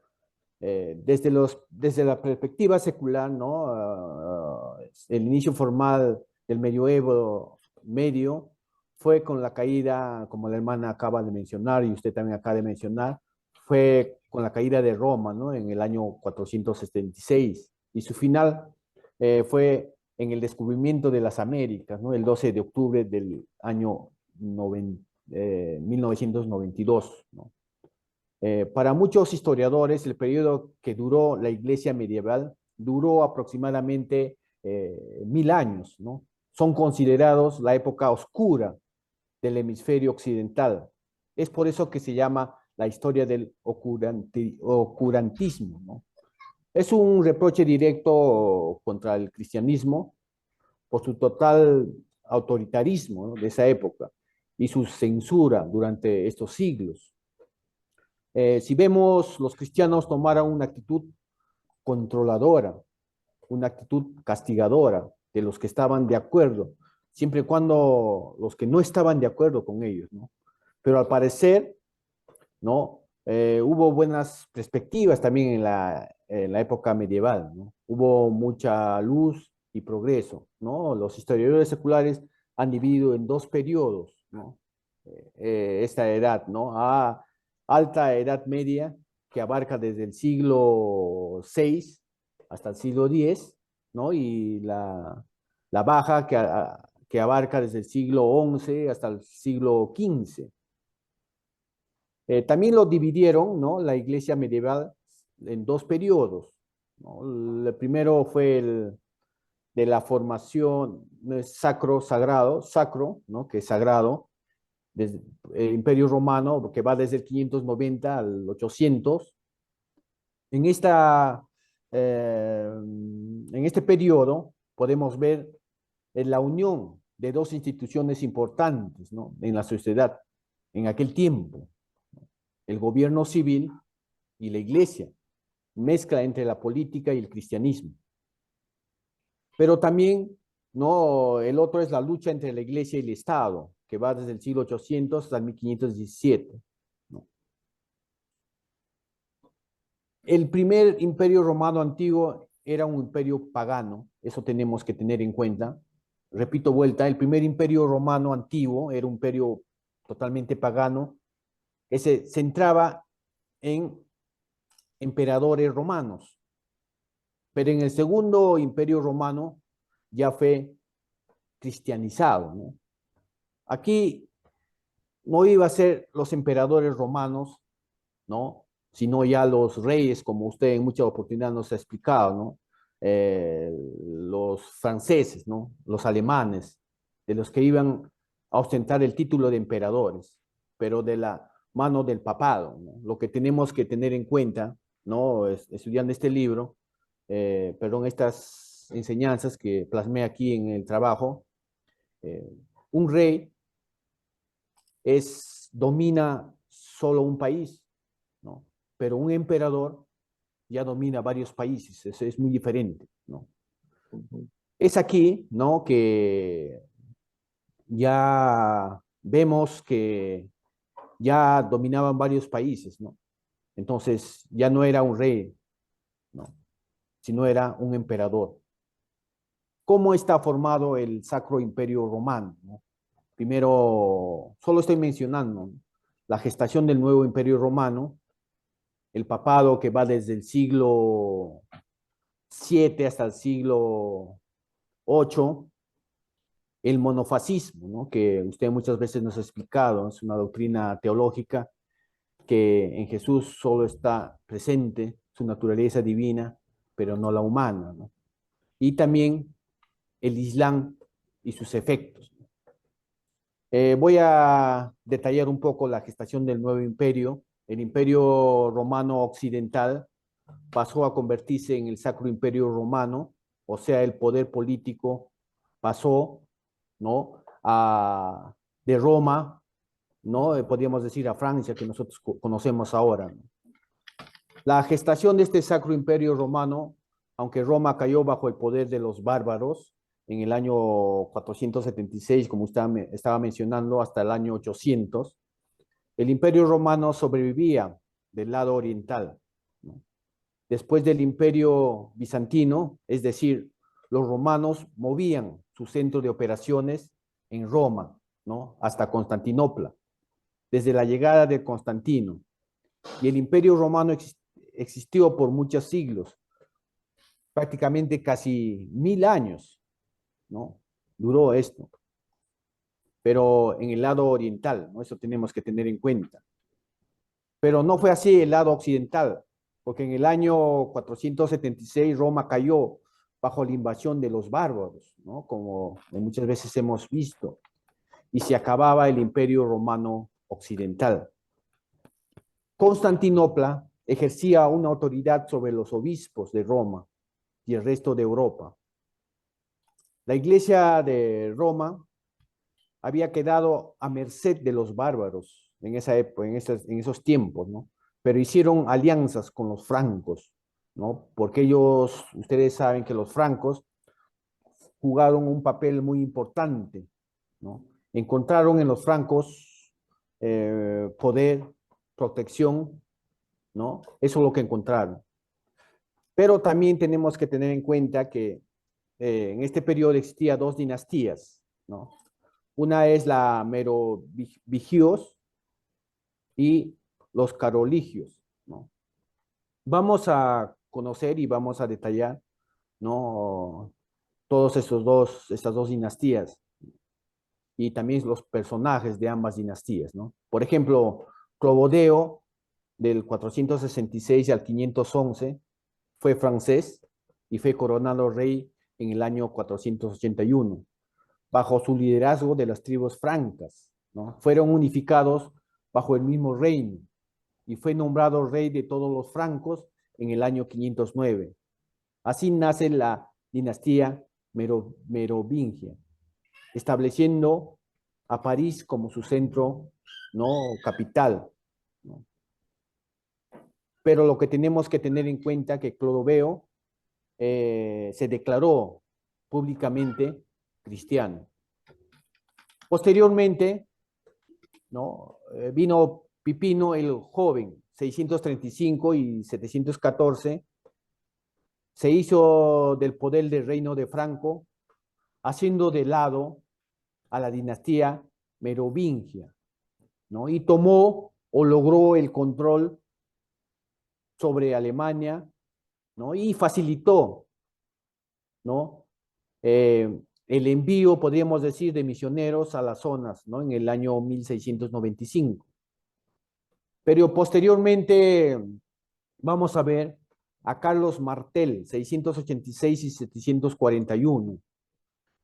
Desde la perspectiva secular, ¿no? El inicio formal del medioevo medio fue con la caída, como la hermana acaba de mencionar y usted también acaba de mencionar, fue con la caída de Roma, ¿no? En el año 476, y su final fue en el descubrimiento de las Américas, ¿no? El 12 de octubre del año 1992, ¿no? Para muchos historiadores, el periodo que duró la iglesia medieval duró aproximadamente 1000 años, ¿no? Son considerados la época oscura del hemisferio occidental. Es por eso que se llama la historia del oscurantismo, ¿no? Es un reproche directo contra el cristianismo por su total autoritarismo, ¿no? De esa época y su censura durante estos siglos. Si vemos, los cristianos tomaron una actitud controladora, una actitud castigadora de los que estaban de acuerdo, siempre y cuando los que no estaban de acuerdo con ellos, ¿no? Pero al parecer, ¿no? Hubo buenas perspectivas también en la época medieval, ¿no? Hubo mucha luz y progreso, ¿no? Los historiadores seculares han dividido en dos periodos, ¿no? Esta edad, ¿no? A alta edad media, que abarca desde el siglo VI hasta el siglo X, ¿no? Y la baja, que abarca desde el siglo XI hasta el siglo XV. También lo dividieron, ¿no? La iglesia medieval en dos periodos, ¿no? El primero fue el de la formación sacro, ¿no? Que es sagrado, desde el Imperio Romano, que va desde el 590 al 800. En este periodo podemos ver la unión de dos instituciones importantes, ¿no? En la sociedad en aquel tiempo: el gobierno civil y la iglesia, mezcla entre la política y el cristianismo. Pero también, ¿no? El otro es la lucha entre la iglesia y el Estado, que va desde el siglo 800 hasta el 1517, ¿no? El primer imperio romano antiguo era un imperio pagano, eso tenemos que tener en cuenta. Repito vuelta, el primer imperio romano antiguo era un imperio totalmente pagano, que se centraba en emperadores romanos. Pero en el segundo imperio romano ya fue cristianizado, ¿no? Aquí no iba a ser los emperadores romanos, ¿no? Sino ya los reyes, como usted en muchas oportunidades nos ha explicado, ¿no? Los franceses, ¿no? Los alemanes, de los que iban a ostentar el título de emperadores, pero de la mano del papado, ¿no? Lo que tenemos que tener en cuenta, ¿no? Estudiando este libro, perdón, estas enseñanzas que plasmé aquí en el trabajo, un rey domina solo un país, ¿no? Pero un emperador ya domina varios países, eso es muy diferente, ¿no? Es aquí, ¿no? Que ya vemos que ya dominaban varios países, ¿no? Entonces ya no era un rey, ¿no? Sino era un emperador. ¿Cómo está formado el Sacro Imperio Romano, ¿no? Primero, solo estoy mencionando, ¿no? La gestación del nuevo Imperio Romano, el papado que va desde el siglo VII hasta el siglo VIII, el monofascismo, ¿no? Que usted muchas veces nos ha explicado, es una doctrina teológica que en Jesús solo está presente su naturaleza divina, pero no la humana, ¿no? Y también el Islam y sus efectos. Voy a detallar un poco la gestación del nuevo imperio. El Imperio Romano Occidental pasó a convertirse en el Sacro Imperio Romano, o sea, el poder político pasó, ¿no? De Roma, ¿no? Podríamos decir a Francia, que nosotros conocemos ahora, ¿no? La gestación de este Sacro Imperio Romano, aunque Roma cayó bajo el poder de los bárbaros en el año 476, como usted estaba mencionando, hasta el año 800, el Imperio Romano sobrevivía del lado oriental, ¿no? Después del Imperio Bizantino, es decir, los romanos movían su centro de operaciones en Roma, ¿no? Hasta Constantinopla, desde la llegada de Constantino. Y el Imperio Romano existió por muchos siglos, prácticamente casi 1000 años, ¿no? Duró esto, pero en el lado oriental, ¿no? Eso tenemos que tener en cuenta. Pero no fue así el lado occidental, porque en el año 476 Roma cayó bajo la invasión de los bárbaros, ¿no? Como muchas veces hemos visto, y se acababa el Imperio Romano Occidental. Constantinopla ejercía una autoridad sobre los obispos de Roma y el resto de Europa. La Iglesia de Roma había quedado a merced de los bárbaros en esa época, en esos tiempos, ¿no? Pero hicieron alianzas con los francos, ¿no? Porque ellos, ustedes saben que los francos jugaron un papel muy importante, ¿no? Encontraron en los francos poder, protección, ¿no? Eso es lo que encontraron. Pero también tenemos que tener en cuenta que en este periodo existía dos dinastías, ¿no? Una es la Merovingios y los Carolingios, ¿no? Vamos a conocer y vamos a detallar, ¿no? Todos estas dos dinastías y también los personajes de ambas dinastías, ¿no? Por ejemplo, Clodoveo, del 466 al 511, fue francés y fue coronado rey en el año 481, bajo su liderazgo de las tribus francas, ¿no? Fueron unificados bajo el mismo reino y fue nombrado rey de todos los francos en el año 509. Así nace la dinastía merovingia, estableciendo a París como su centro, ¿no? Capital, ¿no? Pero lo que tenemos que tener en cuenta es que Clodoveo se declaró públicamente cristiano. Posteriormente, ¿no? Vino Pipino el Joven, 635 y 714, se hizo del poder del reino de Franco, haciendo de lado a la dinastía merovingia, ¿no? Y tomó o logró el control sobre Alemania, ¿no? Y facilitó, ¿no? El envío, podríamos decir, de misioneros a las zonas, ¿no? En el año 1695. Pero posteriormente vamos a ver a Carlos Martel, 686 y 741,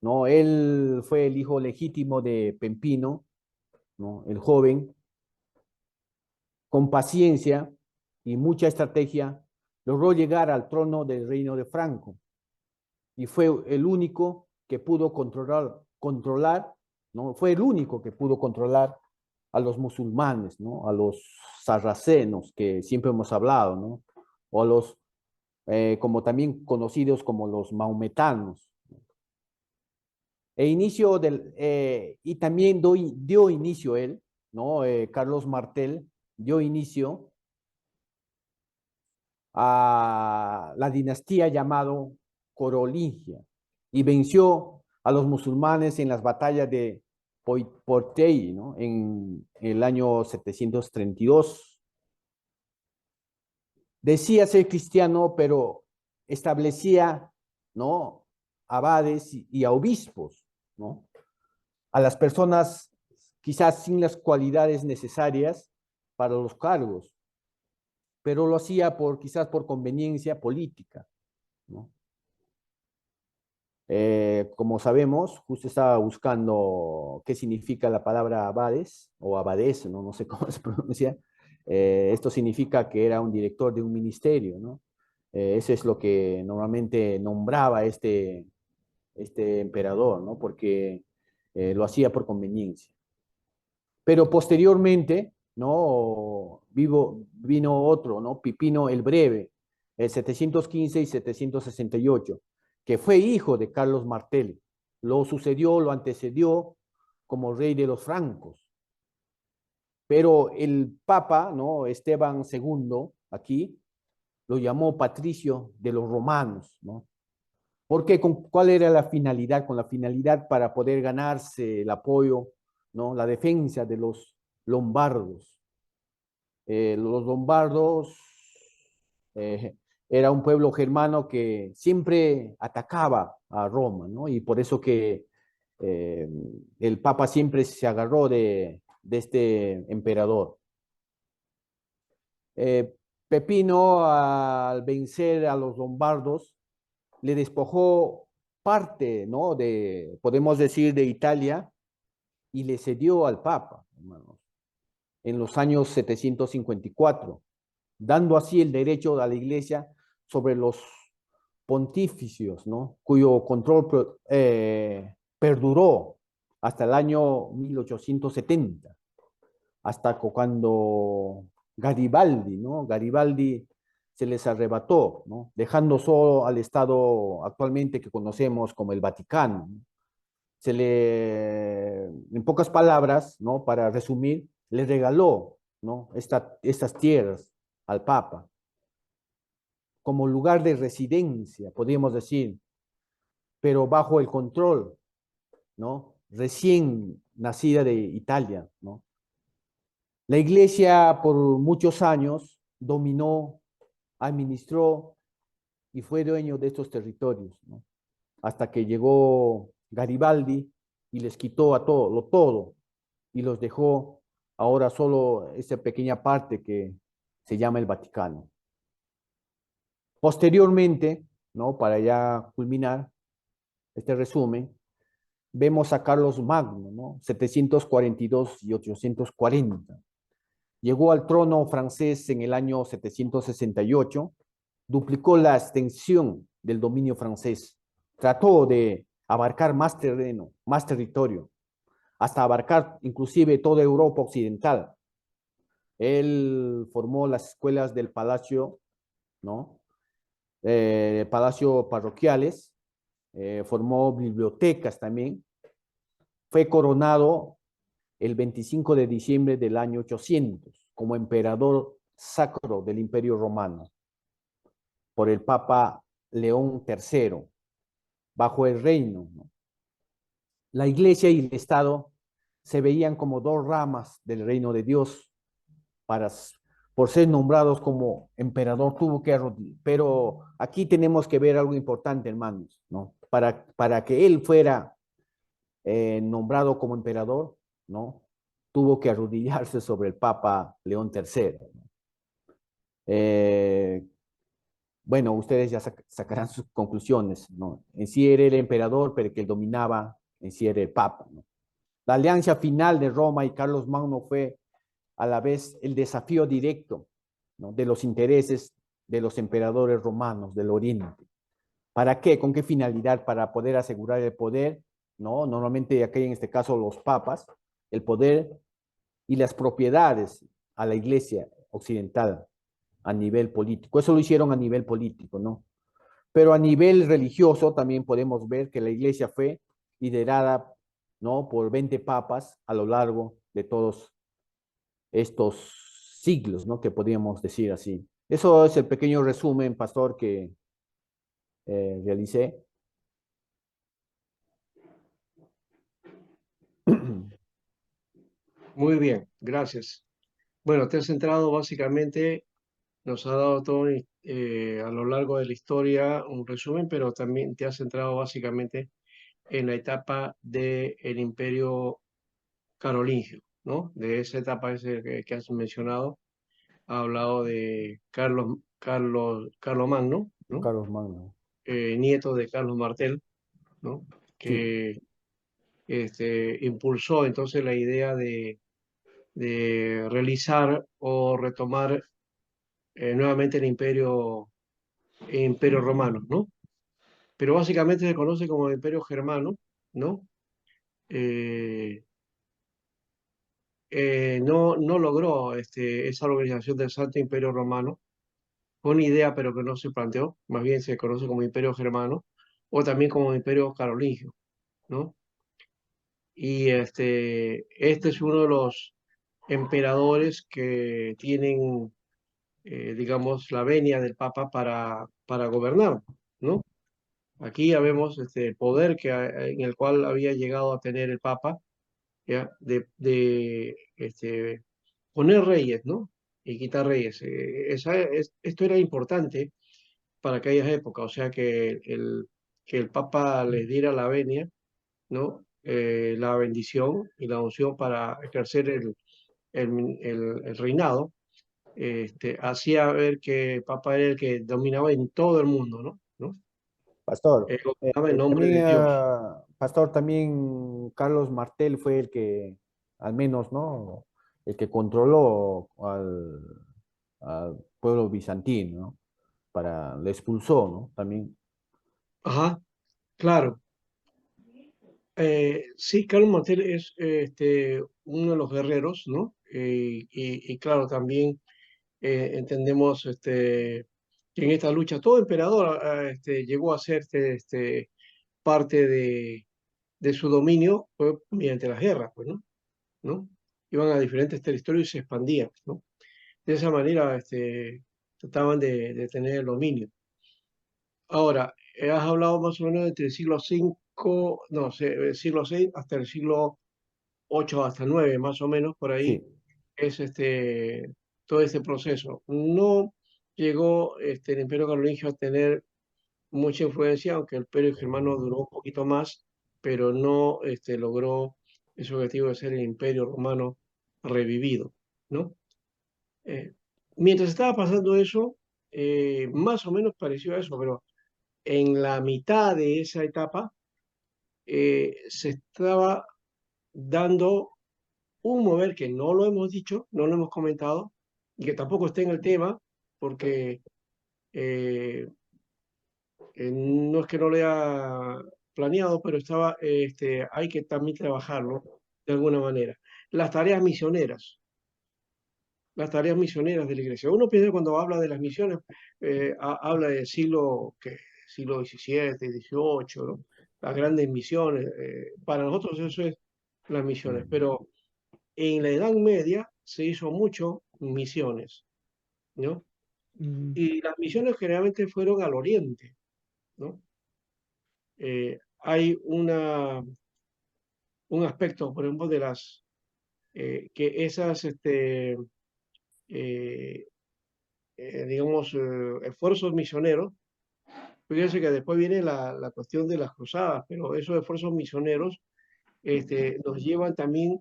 ¿no? Él fue el hijo legítimo de Pempino, ¿no? El joven, con paciencia y mucha estrategia, logró llegar al trono del reino de Franco y fue el único que pudo controlar, ¿no? Fue el único que pudo controlar a los musulmanes, ¿no? A los sarracenos, que siempre hemos hablado, ¿no? O a los, como también conocidos como los maometanos. Y también dio inicio él, ¿no? Carlos Martel dio inicio a la dinastía llamado Carolingia y venció a los musulmanes en las batallas de Poitiers, ¿no? En el año 732. Decía ser cristiano, pero establecía, ¿no? Abades y a obispos, ¿no? A las personas quizás sin las cualidades necesarias para los cargos, pero lo hacía quizás por conveniencia política, ¿no? Como sabemos, justo estaba buscando qué significa la palabra abades o abadés, ¿no? No sé cómo se pronuncia. Esto significa que era un director de un ministerio, ¿no? Eso es lo que normalmente nombraba este emperador, ¿no? Porque lo hacía por conveniencia. Pero posteriormente, ¿no? Vino otro, ¿no? Pipino el Breve, el 715 y 768, que fue hijo de Carlos Martel. Lo sucedió, lo antecedió como rey de los francos. Pero el Papa, ¿no? Esteban II, aquí, lo llamó patricio de los romanos, ¿no? ¿Por qué? ¿Cuál era la finalidad? Con la finalidad para poder ganarse el apoyo, ¿no? La defensa de los lombardos. Los lombardos era un pueblo germano que siempre atacaba a Roma, ¿no? Y por eso que eh, el Papa siempre se agarró de este emperador. Pepino, al vencer a los lombardos, le despojó parte, ¿no? Podemos decir, de Italia y le cedió al Papa, hermanos, en los años 754, dando así el derecho a la Iglesia sobre los pontificios, ¿no? Cuyo control perduró hasta el año 1870, hasta cuando Garibaldi, ¿no? Garibaldi se les arrebató, ¿no? Dejando solo al Estado actualmente que conocemos como el Vaticano, ¿no? En pocas palabras, ¿no? Para resumir, le regaló, ¿no? Estas tierras al Papa como lugar de residencia, podríamos decir, pero bajo el control, ¿no? Recién nacida de Italia, ¿no? La Iglesia por muchos años dominó, administró y fue dueño de estos territorios, ¿no? Hasta que llegó Garibaldi y les quitó a todo y los dejó ahora solo esa pequeña parte que se llama el Vaticano. Posteriormente, ¿no? Para ya culminar este resumen, vemos a Carlos Magno, ¿no? 742 y 840. Llegó al trono francés en el año 768, duplicó la extensión del dominio francés, trató de abarcar más terreno, más territorio, hasta abarcar inclusive toda Europa occidental. Él formó las escuelas del palacio, ¿no? Palacio parroquiales, formó bibliotecas también. Fue coronado el 25 de diciembre del año 800 como emperador sacro del Imperio Romano por el Papa León III, bajo el reino, ¿no? La Iglesia y el Estado se veían como dos ramas del reino de Dios. Por ser nombrados como emperador tuvo que arrodillar. Pero aquí tenemos que ver algo importante, hermanos, ¿no? Para que él fuera nombrado como emperador, ¿no? Tuvo que arrodillarse sobre el Papa León III, ¿no? Bueno, ustedes ya sacarán sus conclusiones, ¿no? En sí era el emperador, pero que él dominaba, en sí era el Papa, ¿no? La alianza final de Roma y Carlos Magno fue a la vez el desafío directo, ¿no? De los intereses de los emperadores romanos del Oriente. ¿Para qué? ¿Con qué finalidad? Para poder asegurar el poder, ¿no? Normalmente aquí en este caso los papas, el poder y las propiedades a la iglesia occidental a nivel político. Eso lo hicieron a nivel político, ¿no? Pero a nivel religioso también podemos ver que la iglesia fue liderada, ¿no? Por 20 papas a lo largo de todos estos siglos, ¿no? Que podríamos decir así. Eso es el pequeño resumen, pastor, que realicé. Muy bien, gracias. Bueno, te has centrado básicamente, nos ha dado todo a lo largo de la historia un resumen, pero también te has centrado básicamente en la etapa del Imperio Carolingio, ¿no? De esa etapa que has mencionado, ha hablado de Carlos Magno, ¿no? Carlos Magno. Nieto de Carlos Martel, ¿no? Sí, Que impulsó entonces la idea de realizar o retomar nuevamente el imperio romano, ¿no? Pero básicamente se conoce como el Imperio Germano, ¿no? Eh, no logró esa organización del Santo Imperio Romano. Fue una idea, pero que no se planteó. Más bien se conoce como Imperio Germano o también como Imperio Carolingio, ¿no? Y este es uno de los emperadores que tienen, digamos, la venia del Papa para gobernar, ¿no? Aquí ya vemos el poder en el cual había llegado a tener el Papa, ¿ya? De poner reyes, ¿no? Y quitar reyes. Esto era importante para aquellas épocas, o sea, que el Papa les diera la venia, ¿no? La bendición y la unción para ejercer el reinado, hacía ver que el Papa era el que dominaba en todo el mundo, ¿no? ¿No? Pastor, Gobernaba en nombre también, de Dios. Pastor, también Carlos Martel fue el que, al menos, ¿no? El que controló al pueblo bizantino, ¿no? Le expulsó, ¿no? También. Ajá, claro. Sí, Carlos Martel es uno de los guerreros, ¿no? Y claro, también entendemos que en esta lucha todo emperador llegó a ser parte de su dominio fue mediante las guerras, pues, ¿no? ¿No? Iban a diferentes territorios y se expandían, ¿no? De esa manera trataban de tener el dominio. Ahora, has hablado más o menos entre el siglo V, no sé, el siglo VI hasta el siglo VIII, hasta el IX, más o menos, por ahí, Sí. es todo este proceso. No llegó el Imperio Carolingio a tener mucha influencia, aunque el Imperio Germano duró un poquito más, pero no logró ese objetivo de ser el Imperio Romano revivido, ¿no? Eh, Mientras estaba pasando eso, más o menos pareció a eso, pero en la mitad de esa etapa se estaba dando un mover que no lo hemos dicho, no lo hemos comentado, y que tampoco está en el tema, porque eh, no es que no lo haya planeado, pero hay que también trabajarlo de alguna manera. Las tareas misioneras, las tareas misioneras de la iglesia. Uno piensa cuando habla de las misiones, habla del siglo XVII, XVIII, ¿no? Las grandes misiones. Para nosotros eso es las misiones, pero en la Edad Media se hizo mucho misiones, ¿no? Mm, Y las misiones generalmente fueron al oriente, ¿no? Hay un aspecto, por ejemplo, que esas, eh, digamos, esfuerzos misioneros, fíjense que después viene la cuestión de las cruzadas, pero esos esfuerzos misioneros nos llevan también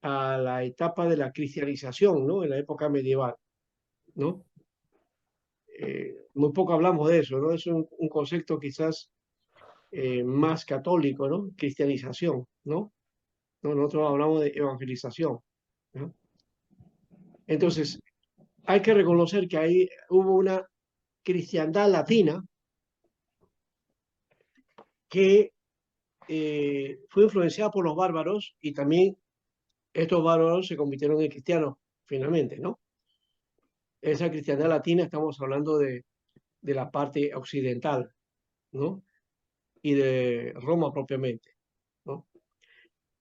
a la etapa de la cristianización, ¿no? En la época medieval, ¿no? Muy poco hablamos de eso, ¿no? Es un concepto quizás más católico, ¿no? Cristianización, ¿no? No, nosotros hablamos de evangelización, ¿no? Entonces, hay que reconocer que ahí hubo una cristiandad latina que fue influenciada por los bárbaros y también estos bárbaros se convirtieron en cristianos finalmente, ¿no? Esa cristiandad latina estamos hablando de la parte occidental, ¿no? Y de Roma propiamente, ¿no?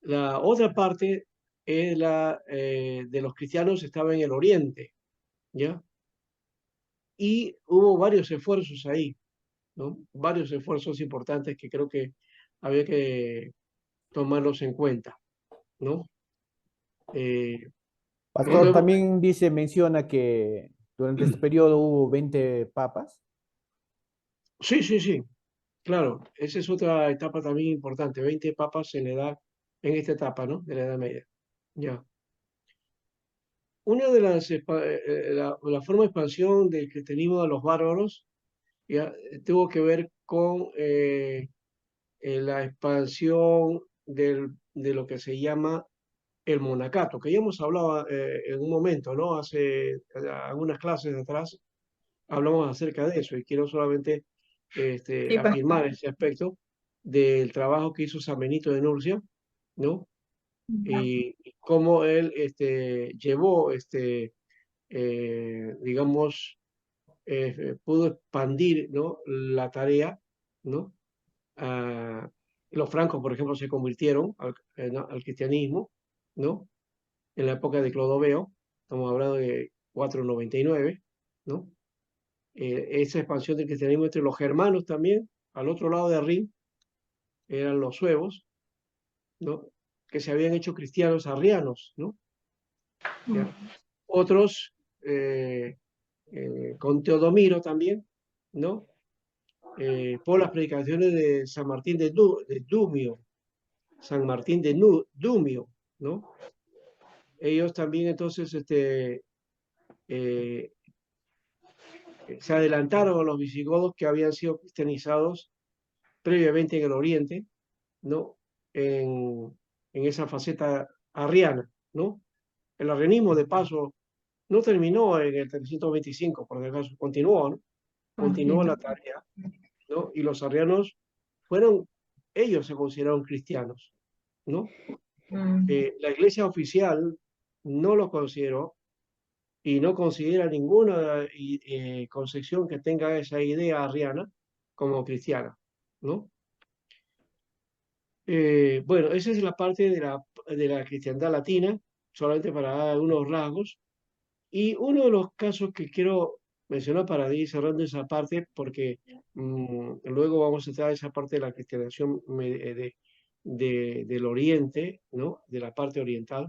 La otra parte es de los cristianos estaba en el oriente, ¿ya? Y hubo varios esfuerzos ahí, ¿no? Varios esfuerzos importantes que creo que había que tomarlos en cuenta, ¿no? Eh, no Pastor, debemos- también menciona que durante este periodo hubo 20 papas. Sí, sí, sí, claro, esa es otra etapa también importante, 20 papas en esta etapa, ¿no? De la Edad Media, ya. Una de la forma de expansión del cristianismo de los bárbaros ya, tuvo que ver con la expansión de lo que se llama el monacato, que ya hemos hablado en un momento, ¿no? Hace algunas clases atrás hablamos acerca de eso y quiero solamente Sí, afirmar ese aspecto del trabajo que hizo San Benito de Nurcia, ¿no? y cómo él llevó, digamos, pudo expandir, ¿no?, la tarea, ¿no? Ah, los francos, por ejemplo, se convirtieron ¿no?, al cristianismo, ¿no?, en la época de Clodoveo, estamos hablando de 499, ¿no? Esa expansión del cristianismo entre los germanos también, al otro lado del Rin, eran los suevos, ¿no?, que se habían hecho cristianos arrianos, ¿no? ¿Ya? Otros, con Teodomiro también, ¿no? Por las predicaciones de San Martín de Dumio, San Martín de Dumio, ¿no? Ellos también entonces eh, se adelantaron a los visigodos que habían sido cristianizados previamente en el Oriente, ¿no? En esa faceta arriana, ¿no? El arrianismo, de paso, no terminó en el 325, por acaso, continuó, ¿no? Continuó la tarea, ¿no? Y los arrianos fueron, ellos se consideraron cristianos, ¿no? La iglesia oficial no los consideró y no considera ninguna concepción que tenga esa idea arriana como cristiana, ¿no? Bueno, esa es la parte de la cristiandad latina, solamente para dar algunos rasgos. Y uno de los casos que quiero mencionar para ir cerrando esa parte, porque luego vamos a entrar a esa parte de la cristianización del Oriente, ¿no?, de la parte oriental.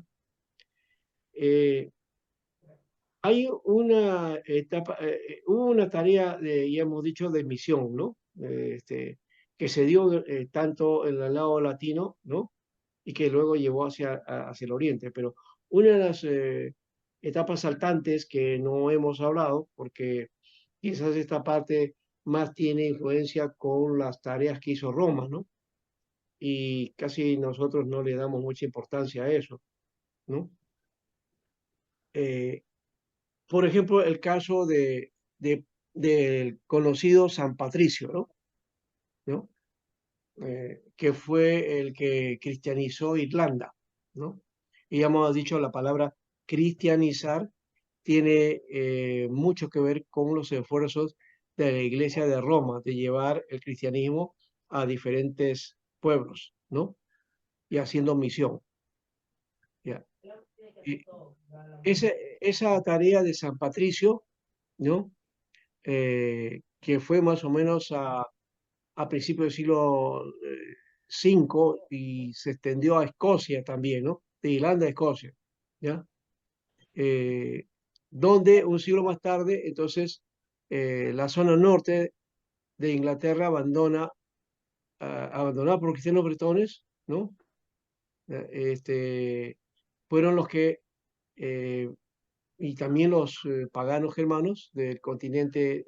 Hay una etapa, hubo una tarea, ya hemos dicho, de misión, ¿no? Que se dio tanto en el lado latino, ¿no?, y que luego llevó hacia el oriente. Pero una de las etapas saltantes que no hemos hablado, porque quizás esta parte más tiene influencia con las tareas que hizo Roma, ¿no? Y casi nosotros no le damos mucha importancia a eso, ¿no? Eh, por ejemplo, el caso del conocido San Patricio, ¿no? ¿No? Que fue el que cristianizó Irlanda, ¿no? Y ya hemos dicho, la palabra cristianizar tiene mucho que ver con los esfuerzos de la Iglesia de Roma de llevar el cristianismo a diferentes pueblos, ¿no? Y haciendo misión. ¿Ya? Y esa tarea de San Patricio, ¿no? Que fue más o menos a principios del siglo V y se extendió a Escocia también, ¿no? De Irlanda a Escocia, ¿ya? Eh, donde un siglo más tarde, entonces, la zona norte de Inglaterra abandonada por los cristianos bretones, ¿no? Fueron los que, eh, y también los paganos germanos del continente,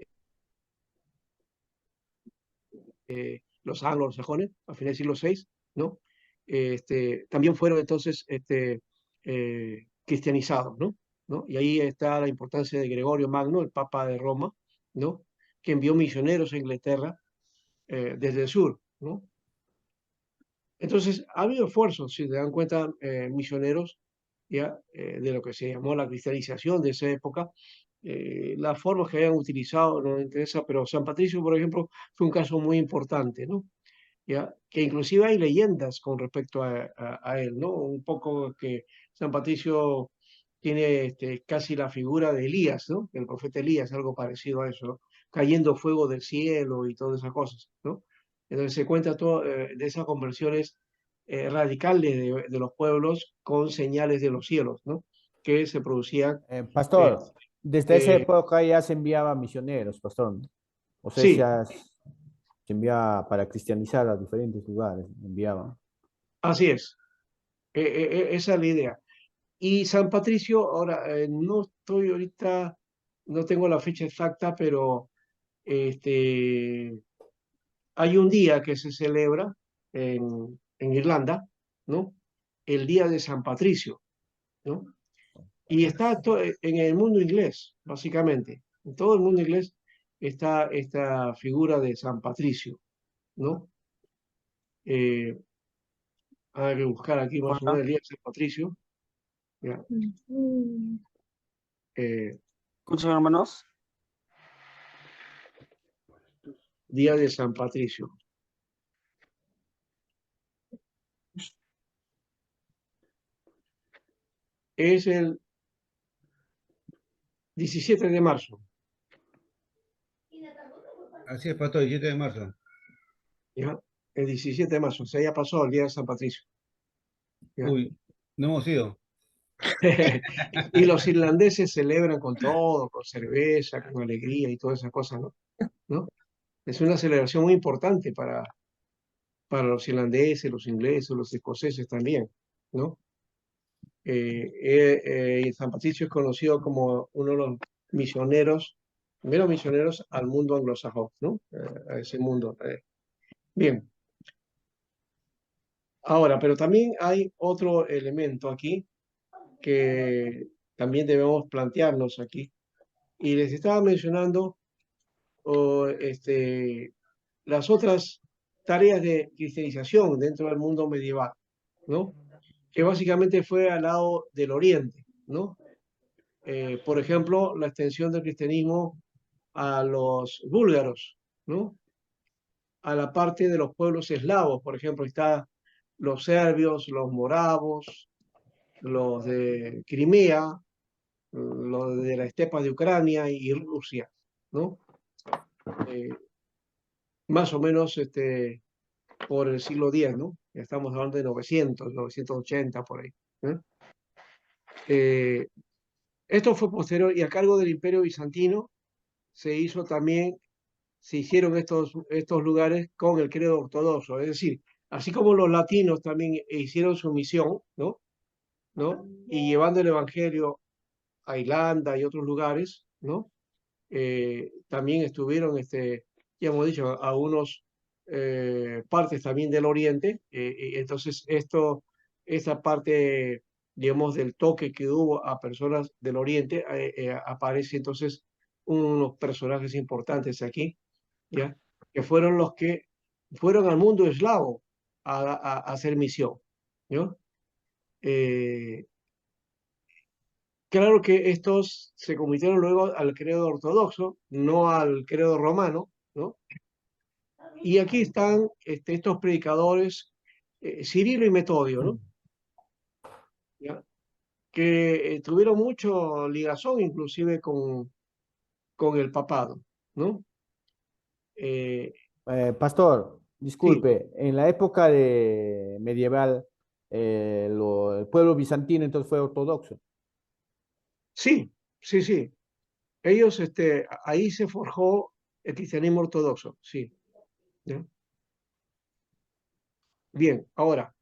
los anglosajones, a finales del siglo VI, ¿no? También fueron entonces cristianizados, ¿no? ¿No? Y ahí está la importancia de Gregorio Magno, el Papa de Roma, ¿no?, que envió misioneros a Inglaterra desde el sur, ¿no? Entonces, ha habido esfuerzos, si te dan cuenta, misioneros, ya, de lo que se llamó la cristianización de esa época. Las formas que hayan utilizado no me interesa, pero San Patricio, por ejemplo, fue un caso muy importante, ¿no? ¿Ya? Que inclusive hay leyendas con respecto a él, ¿no? Un poco que San Patricio tiene casi la figura de Elías, ¿no? El profeta Elías, algo parecido a eso, ¿no? Cayendo fuego del cielo y todas esas cosas, ¿no? Entonces se cuenta todo de esas conversiones radicales de los pueblos con señales de los cielos, ¿no? Que se producían. eh, Pastor, desde esa eh, época ya se enviaba misioneros, pastor. O sea, sí, se enviaba para cristianizar a diferentes lugares, enviaban. así es. Esa es la idea. Y San Patricio, ahora, no estoy ahorita, no tengo la fecha exacta, pero hay un día que se celebra en Irlanda, ¿no? El Día de San Patricio, ¿no? Y está en el mundo inglés, básicamente. En todo el mundo inglés está esta figura de San Patricio, ¿no? Eh, Hay que buscar aquí más o Hola. menos Elías San Patricio. ¿Ya? Ujú. Eh, ¿Escuchan, hermanos? Día de San Patricio. Es el 17 de marzo. Así es, pastor, 17 de marzo. ¿Ya? El 17 de marzo. O sea, ya pasó el día de San Patricio. ¿Ya? Uy, no hemos ido. Y los irlandeses celebran con todo, con cerveza, con alegría y todas esas cosas, ¿no? ¿No? Es una celebración muy importante para los irlandeses, los ingleses, los escoceses también, ¿no? San Patricio es conocido como uno de los misioneros, primeros misioneros al mundo anglosajón, ¿no? A ese mundo. Bien, ahora, pero también hay otro elemento aquí que también debemos plantearnos aquí. Y les estaba mencionando las otras tareas de cristianización dentro del mundo medieval, ¿no? Que básicamente fue al lado del Oriente, ¿no? Por ejemplo, la extensión del cristianismo a los búlgaros, ¿no? A la parte de los pueblos eslavos, por ejemplo, está los serbios, los moravos, los de Crimea, los de la estepa de Ucrania y Rusia, ¿no? Eh, Más o menos por el siglo X, ¿no? Estamos hablando de 900, 980 por ahí. ¿Eh? Eh, Esto fue posterior y a cargo del Imperio Bizantino se hicieron estos lugares con el credo ortodoxo, es decir, así como los latinos también hicieron su misión, ¿no? ¿No? Y llevando el Evangelio a Irlanda y otros lugares, ¿no? También estuvieron, ya hemos dicho, algunos partes también del Oriente, y entonces esta parte, digamos, del toque que hubo a personas del Oriente, aparece entonces unos personajes importantes aquí, ¿ya? Que fueron los que fueron al mundo eslavo a hacer misión, ¿no? Eh, Claro que estos se convirtieron luego al credo ortodoxo, no al credo romano, ¿no? Y aquí están estos predicadores, Cirilo y Metodio, ¿no? ¿Ya? Que tuvieron mucho ligazón inclusive con el papado, ¿no? Eh, Pastor, sí, disculpe, en la época de medieval, el pueblo bizantino entonces fue ortodoxo. sí, sí, sí. Ellos, ahí se forjó el cristianismo ortodoxo, sí. ¿Ya? Bien, ahora,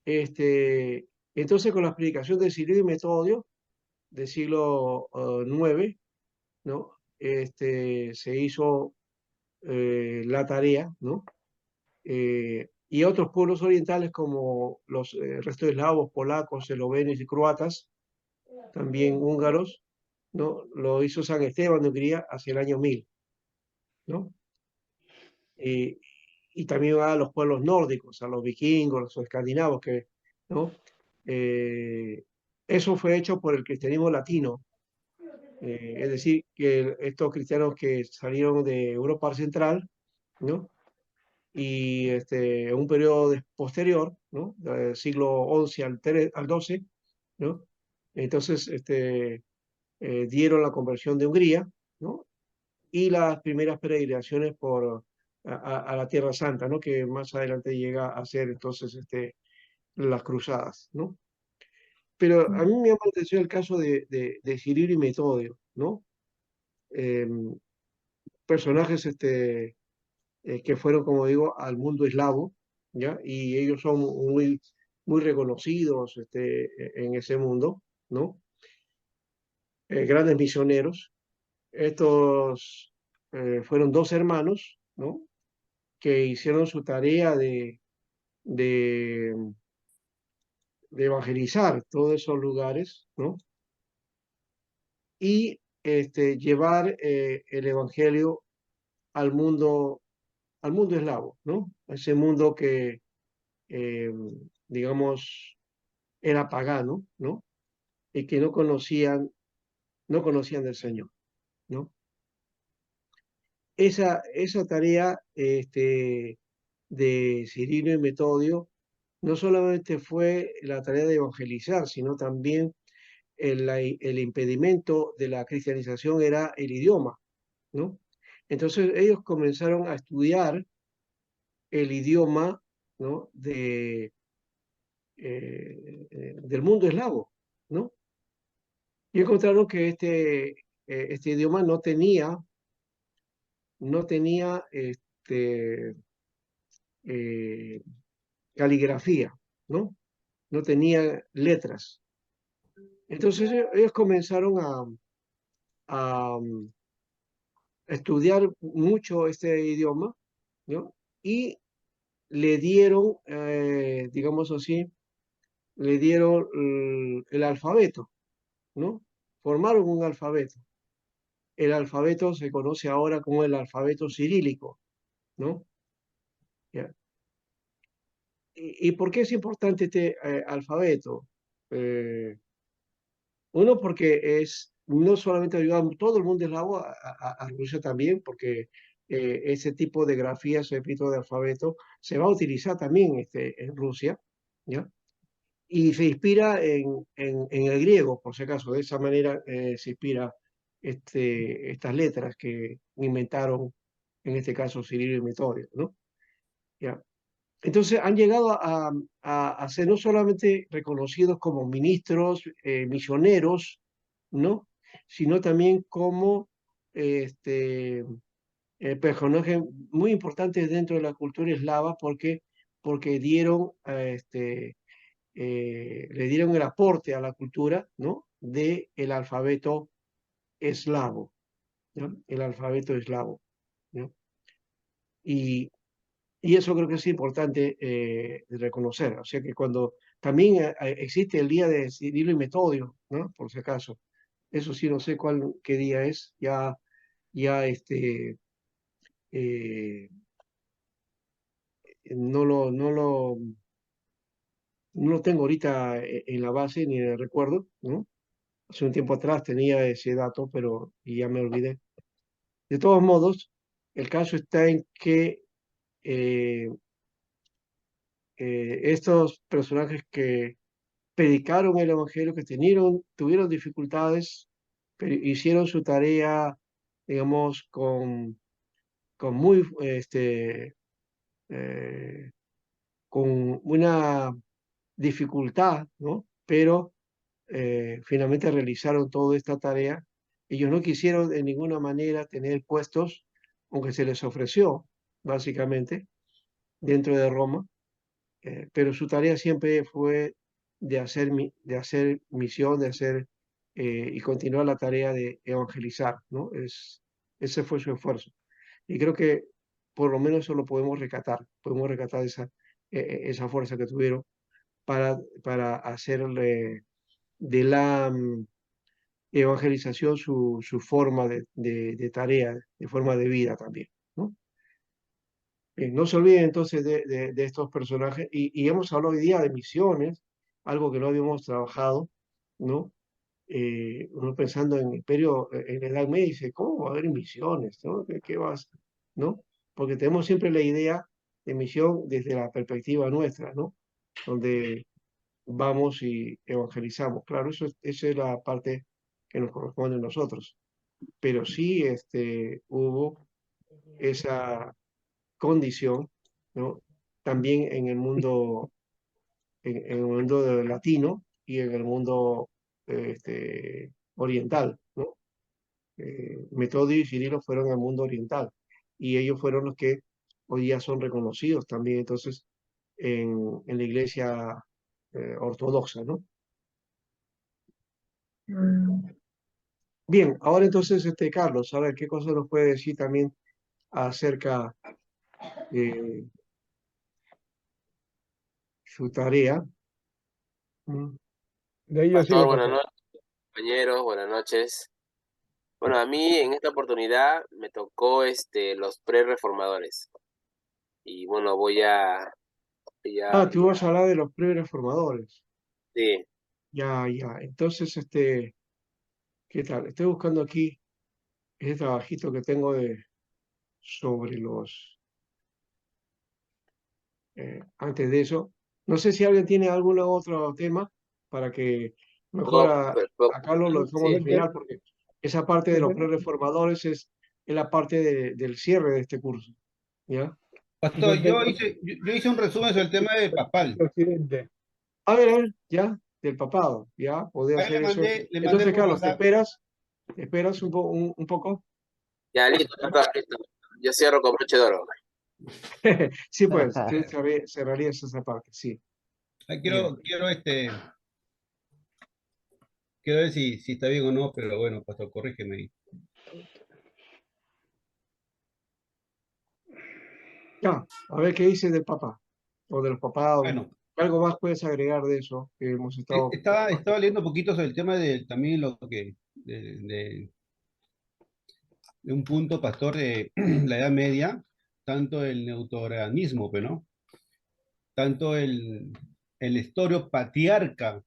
entonces con la predicación de Cirilo y Metodio, del siglo IX, ¿no? Se hizo la tarea, ¿no? Y otros pueblos orientales como los restos eslavos, polacos, eslovenios y croatas, también húngaros, ¿no? Lo hizo San Esteban de Hungría hacia el año 1000, ¿no? Eh, y también a los pueblos nórdicos, a los vikingos, los escandinavos, ¿no? Eh, Eso fue hecho por el cristianismo latino. Es decir, que estos cristianos que salieron de Europa Central, ¿no? Y en un periodo posterior, ¿no? Del siglo XI al XII, ¿no? Entonces, dieron la conversión de Hungría, ¿no? Y las primeras peregrinaciones a la Tierra Santa, ¿no? Que más adelante llega a ser entonces las cruzadas, ¿no? Pero a mí me llama la atención el caso de Cirilo y Metodio, ¿no? Em, Personajes que fueron, como digo, al mundo eslavo, ¿ya? Y ellos son muy reconocidos en ese mundo, ¿no? Grandes misioneros. Estos fueron dos hermanos, ¿no? Que hicieron su tarea de, de evangelizar todos esos lugares, ¿no? Y llevar el evangelio al mundo eslavo, ¿no? A ese mundo que eh, digamos, era pagano, ¿no? Y que no conocían del Señor, ¿no? Esa tarea de Cirilo y Metodio no solamente fue la tarea de evangelizar, sino también el impedimento de la cristianización era el idioma, ¿no? Entonces ellos comenzaron a estudiar el idioma, ¿no? Del mundo eslavo, ¿no? Y encontraron que este idioma no tenía eh, caligrafía, ¿no? No tenía letras. Entonces ellos comenzaron a estudiar mucho este idioma, ¿no? Y le dieron, digamos así, le dieron el alfabeto, ¿no? Formaron un alfabeto. El alfabeto se conoce ahora como el alfabeto cirílico, ¿no? ¿Ya? ¿Y por qué es importante este alfabeto? Eh, Uno, porque no solamente ayuda a todo el mundo eslavo, a Rusia también, porque ese tipo de grafía, ese tipo de alfabeto, se va a utilizar también en Rusia, ¿ya? Y se inspira en el griego, por si acaso. De esa manera se inspira estas letras que inventaron, en este caso, Cirilo y Metodio, ¿no? ¿Ya? Entonces han llegado a ser no solamente reconocidos como ministros, misioneros, ¿no? Sino también como este, personajes muy importantes dentro de la cultura eslava porque le dieron el aporte a la cultura, ¿no? De el alfabeto eslavo, ¿no? El alfabeto eslavo, ¿no? Y, y eso creo que es importante reconocer. O sea que cuando también existe el día de Cirilo y Metodio, ¿no? Por si acaso. Eso sí, no sé qué día es. Ya eh, no lo, no lo, no lo tengo ahorita en la base ni en el recuerdo, ¿no? Hace un tiempo atrás tenía ese dato, pero y ya me olvidé. De todos modos, el caso está en que eh, estos personajes que predicaron el Evangelio, que tuvieron dificultades, pero hicieron su tarea, digamos, con muy, eh, con una dificultad, ¿no? Pero finalmente realizaron toda esta tarea. Ellos no quisieron de ninguna manera tener puestos, aunque se les ofreció, básicamente, dentro de Roma, pero su tarea siempre fue de hacer misión, y continuar la tarea de evangelizar, ¿no? Ese fue su esfuerzo. Y creo que por lo menos eso lo podemos recatar esa fuerza que tuvieron para hacerle de la evangelización su forma de tarea, de forma de vida también, ¿no? No se olviden entonces de estos personajes y hemos hablado hoy día de misiones, algo que no habíamos trabajado, ¿no? Uno pensando en el imperio, en la Edad Media, dice, ¿cómo va a haber misiones? ¿No? ¿Qué vas? ¿No? Porque tenemos siempre la idea de misión desde la perspectiva nuestra, ¿no? Donde vamos y evangelizamos. Claro, esa es la parte que nos corresponde a nosotros. Pero sí hubo esa condición, ¿no? También en el mundo latino y en el mundo oriental, ¿no? Metodio y Cirilo fueron al mundo oriental y ellos fueron los que hoy día son reconocidos también entonces en la iglesia ortodoxa, ¿no? Mm, Bien, ahora entonces, Carlos, a ver, ¿qué cosa nos puede decir también acerca de su tarea? Mm. De ellos Pastor, sigo, buenas pastor. noches, compañeros, buenas noches. Bueno, a mí en esta oportunidad me tocó los pre-reformadores. Y bueno, voy a Ya, Tú vas a hablar de los pre-reformadores. sí. Ya, ya. Entonces, ¿qué tal? Estoy buscando aquí ese trabajito que tengo sobre antes de eso. No sé si alguien tiene algún otro tema para que mejor Poco, pero poco. a Carlos lo dejemos de Sí. final, porque esa parte de los pre-reformadores es la parte del cierre de este curso. ¿Ya? Pastor, yo hice un resumen sobre el tema del papal. Occidente. A ver, ya, del papado, ya, podría Ahí hacer eso. le mandé Entonces, por Carlos, WhatsApp. te esperas un poco. Ya, listo, ya está, listo. Yo cierro con broche de oro. Sí, pues, cerrarías esa parte, sí. Ahí Bien. quiero ver si está bien o no, pero bueno, pastor, corrígeme ahí. Ya, a ver qué dice del papá, o de los papados. Bueno, ¿Algo más puedes agregar de eso que hemos estado? estaba leyendo un poquito sobre el tema de también de un punto, pastor, de la Edad Media, tanto el neutoranismo, pero no, tanto el Estorio patriarca,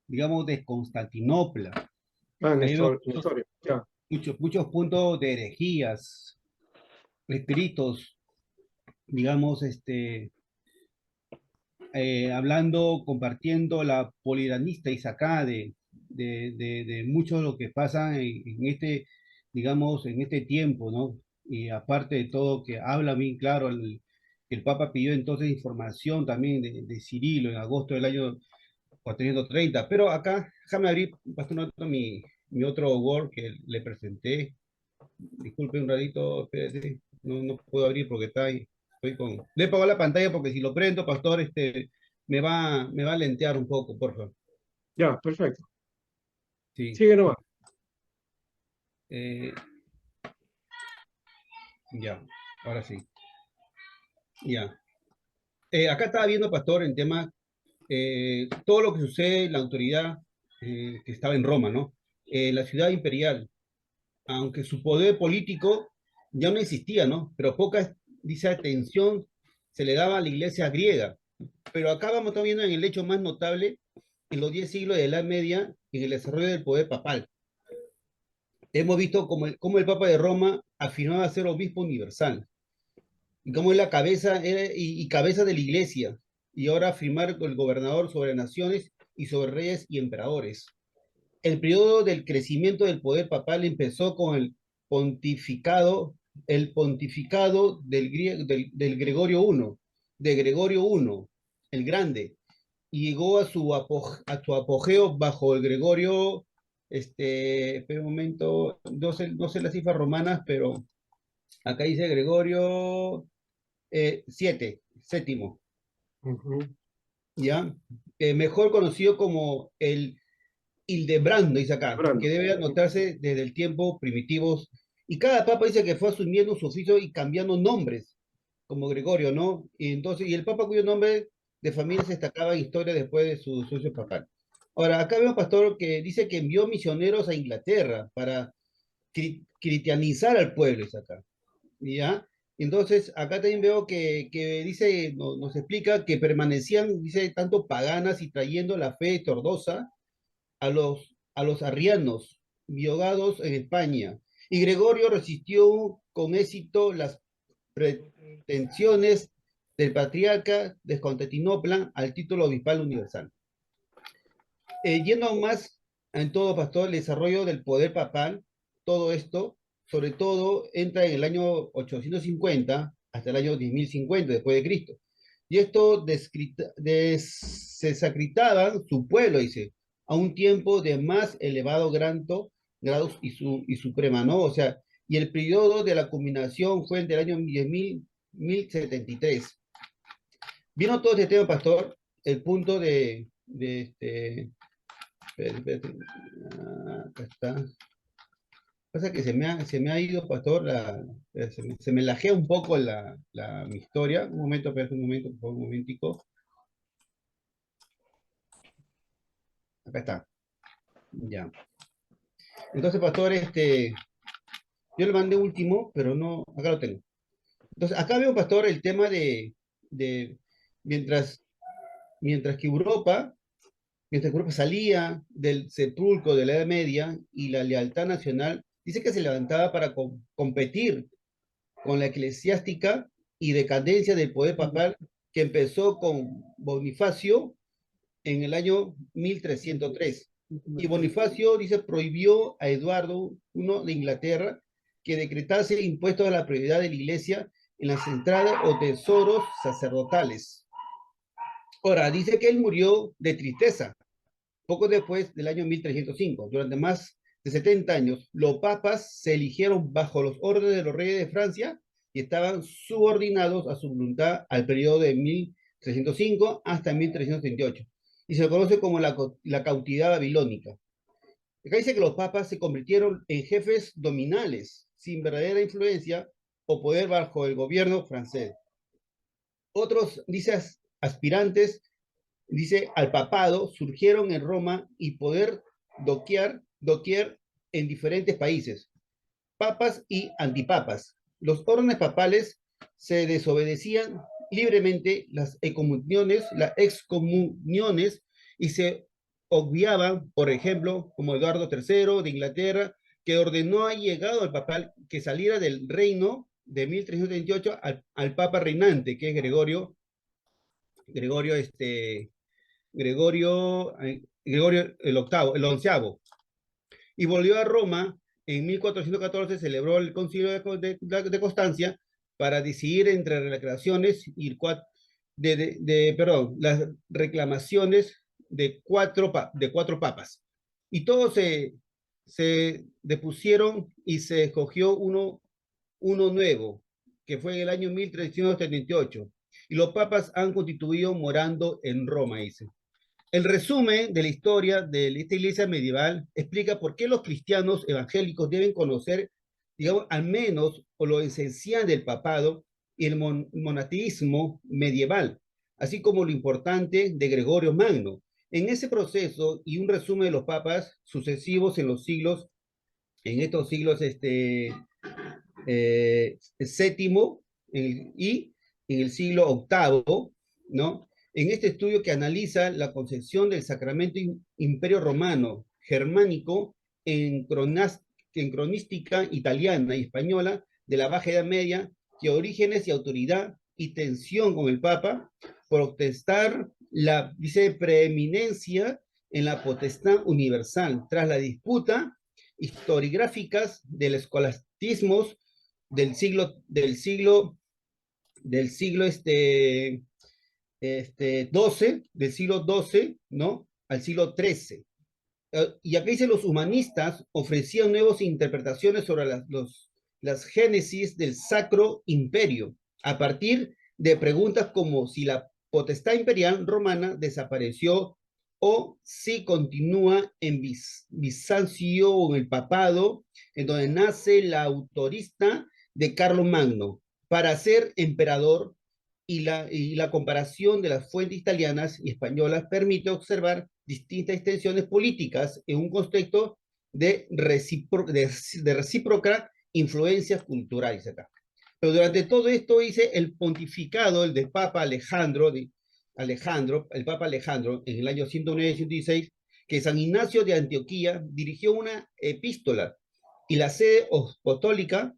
digamos, de Constantinopla. Ahí veo Nestor, ya. muchos puntos de herejías, escritos, digamos, compartiendo la polidanista y sacada de mucho de lo que pasa en digamos, en este tiempo, ¿no? Y aparte de todo, que habla bien claro, que el Papa pidió entonces información también de Cirilo en agosto del año 430. Pero acá, déjame abrir, pastor, mi otro Word que le presenté. Disculpe un ratito, espérate, no puedo abrir porque está ahí. Le he apagado la pantalla porque si lo prendo, pastor, me va a lentear un poco, por favor. Ya, perfecto. Sí, Sigue nomás. eh, ya, ahora sí. Ya. Acá estaba viendo, pastor, en tema, todo lo que sucede en la autoridad que estaba en Roma, ¿no? La ciudad imperial, aunque su poder político ya no existía, ¿no? Pero poca, dice, atención se le daba a la iglesia griega. Pero acá vamos estar viendo en el hecho más notable, en los 10 siglos de la Edad Media, en el desarrollo del poder papal. Hemos visto cómo el Papa de Roma afirmaba ser obispo universal, y cómo es la cabeza y cabeza de la iglesia, y ahora afirmar el gobernador sobre naciones y sobre reyes y emperadores. El periodo del crecimiento del poder papal empezó con el pontificado del Gregorio I, de Gregorio I, el Grande, y llegó a su apogeo bajo el Gregorio, espera un momento, no sé las cifras romanas, pero acá dice Gregorio séptimo, Ujú. ¿ya? Mejor conocido como el Hildebrando, dice acá, Brando. que debe anotarse desde el tiempo primitivos, y cada papa dice que fue asumiendo su oficio y cambiando nombres, como Gregorio, ¿no? Y el papa cuyo nombre de familia se destacaba en historia después de su sucesión papal. Ahora, acá vemos, pastor, que dice que envió misioneros a Inglaterra para cristianizar al pueblo, dice acá, ¿ya? Entonces, acá también veo que dice, nos explica que permanecían, dice, tanto paganas y trayendo la fe tordosa a los arrianos, biogados en España. Y Gregorio resistió con éxito las pretensiones del patriarca de Constantinopla al título obispal universal. Yendo más en todo, pastor, el desarrollo del poder papal, todo esto, sobre todo, entra en el año 850 hasta el año 10.050 después de Cristo. Y esto desacreditaban su pueblo, dice, a un tiempo de más elevado grados y suprema, ¿no? O sea, y el periodo de la culminación fue entre el año 1073. Vino todo este tema, pastor, el punto espérate, acá está. Pasa que se me ha ido, pastor, se me lajea un poco mi historia. Un momento, espérate un momento, por favor, un momentico. Acá está. Ya. Entonces, pastor, yo le mandé último, pero no, acá lo tengo. Entonces, acá veo, pastor, el tema de mientras que Europa salía del sepulcro de la Edad Media y la lealtad nacional, dice que se levantaba para competir con la eclesiástica y decadencia del poder papal que empezó con Bonifacio en el año 1303. Y Bonifacio, dice, prohibió a Eduardo I de Inglaterra que decretase impuestos a la propiedad de la iglesia en las entradas o tesoros sacerdotales. Ahora, dice que él murió de tristeza poco después del año 1305. Durante más de 70 años, los papas se eligieron bajo los órdenes de los reyes de Francia y estaban subordinados a su voluntad al periodo de 1305 hasta 1338. Y se le conoce como la cautividad babilónica. Acá dice que los papas se convirtieron en jefes dominales, sin verdadera influencia o poder bajo el gobierno francés. Otros, dice, aspirantes, dice, al papado, surgieron en Roma y poder doquier en diferentes países, papas y antipapas. Los órdenes papales se desobedecían libremente las excomuniones y se obviaban, por ejemplo, como Eduardo III de Inglaterra, que ordenó al llegado al papal que saliera del reino de 1338 al papa reinante, que es Gregorio el octavo, el onceavo, y volvió a Roma en 1414, celebró el concilio de Constancia para decidir entre las reclamaciones de cuatro papas. Y todos se depusieron y se escogió uno nuevo, que fue en el año 1378. Y los papas han constituido morando en Roma, dice. El resumen de la historia de esta iglesia medieval explica por qué los cristianos evangélicos deben conocer, digamos, al menos o lo esencial del papado y el monateísmo medieval, así como lo importante de Gregorio Magno. En ese proceso y un resumen de los papas sucesivos en estos siglos séptimo y en el siglo octavo, ¿no? En este estudio que analiza la concepción del sacramento imperio romano germánico en cronística italiana y española de la Baja Edad Media, que orígenes y autoridad y tensión con el Papa, protestar dice, preeminencia en la potestad universal, tras la disputa historiográficas del escolastismo del siglo XII, del siglo XII, ¿no? Al siglo XIII. Y aquí dice, los humanistas ofrecían nuevas interpretaciones sobre las génesis del Sacro Imperio, a partir de preguntas como si la potestad imperial romana desapareció o si continúa en Bizancio o en el papado, en donde nace la autorista de Carlomagno para ser emperador, y la comparación de las fuentes italianas y españolas permite observar distintas extensiones políticas en un contexto de recíproca influencias culturales acá. Pero durante todo esto dice el pontificado, el del Papa Alejandro, el Papa Alejandro, en el año 109-116, que San Ignacio de Antioquía dirigió una epístola y la sede apostólica,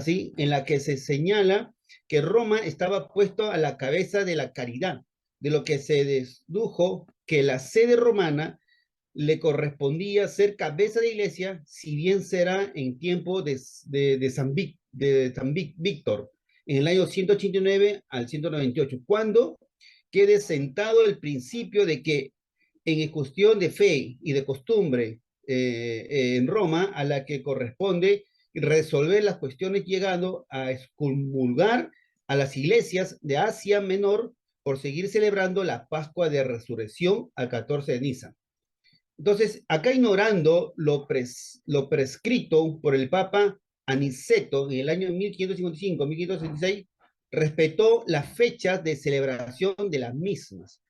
¿sí?, en la que se señala que Roma estaba puesto a la cabeza de la caridad, de lo que se dedujo que la sede romana le correspondía ser cabeza de iglesia, si bien será en tiempo de San Víctor, en el año 189 al 198, cuando quede sentado el principio de que en cuestión de fe y de costumbre en Roma, a la que corresponde resolver las cuestiones llegando a excomulgar a las iglesias de Asia Menor por seguir celebrando la Pascua de Resurrección al 14 de Nisan. Entonces, acá ignorando lo prescrito por el Papa Aniceto en el año 1555-1566, respetó las fechas de celebración de las mismas.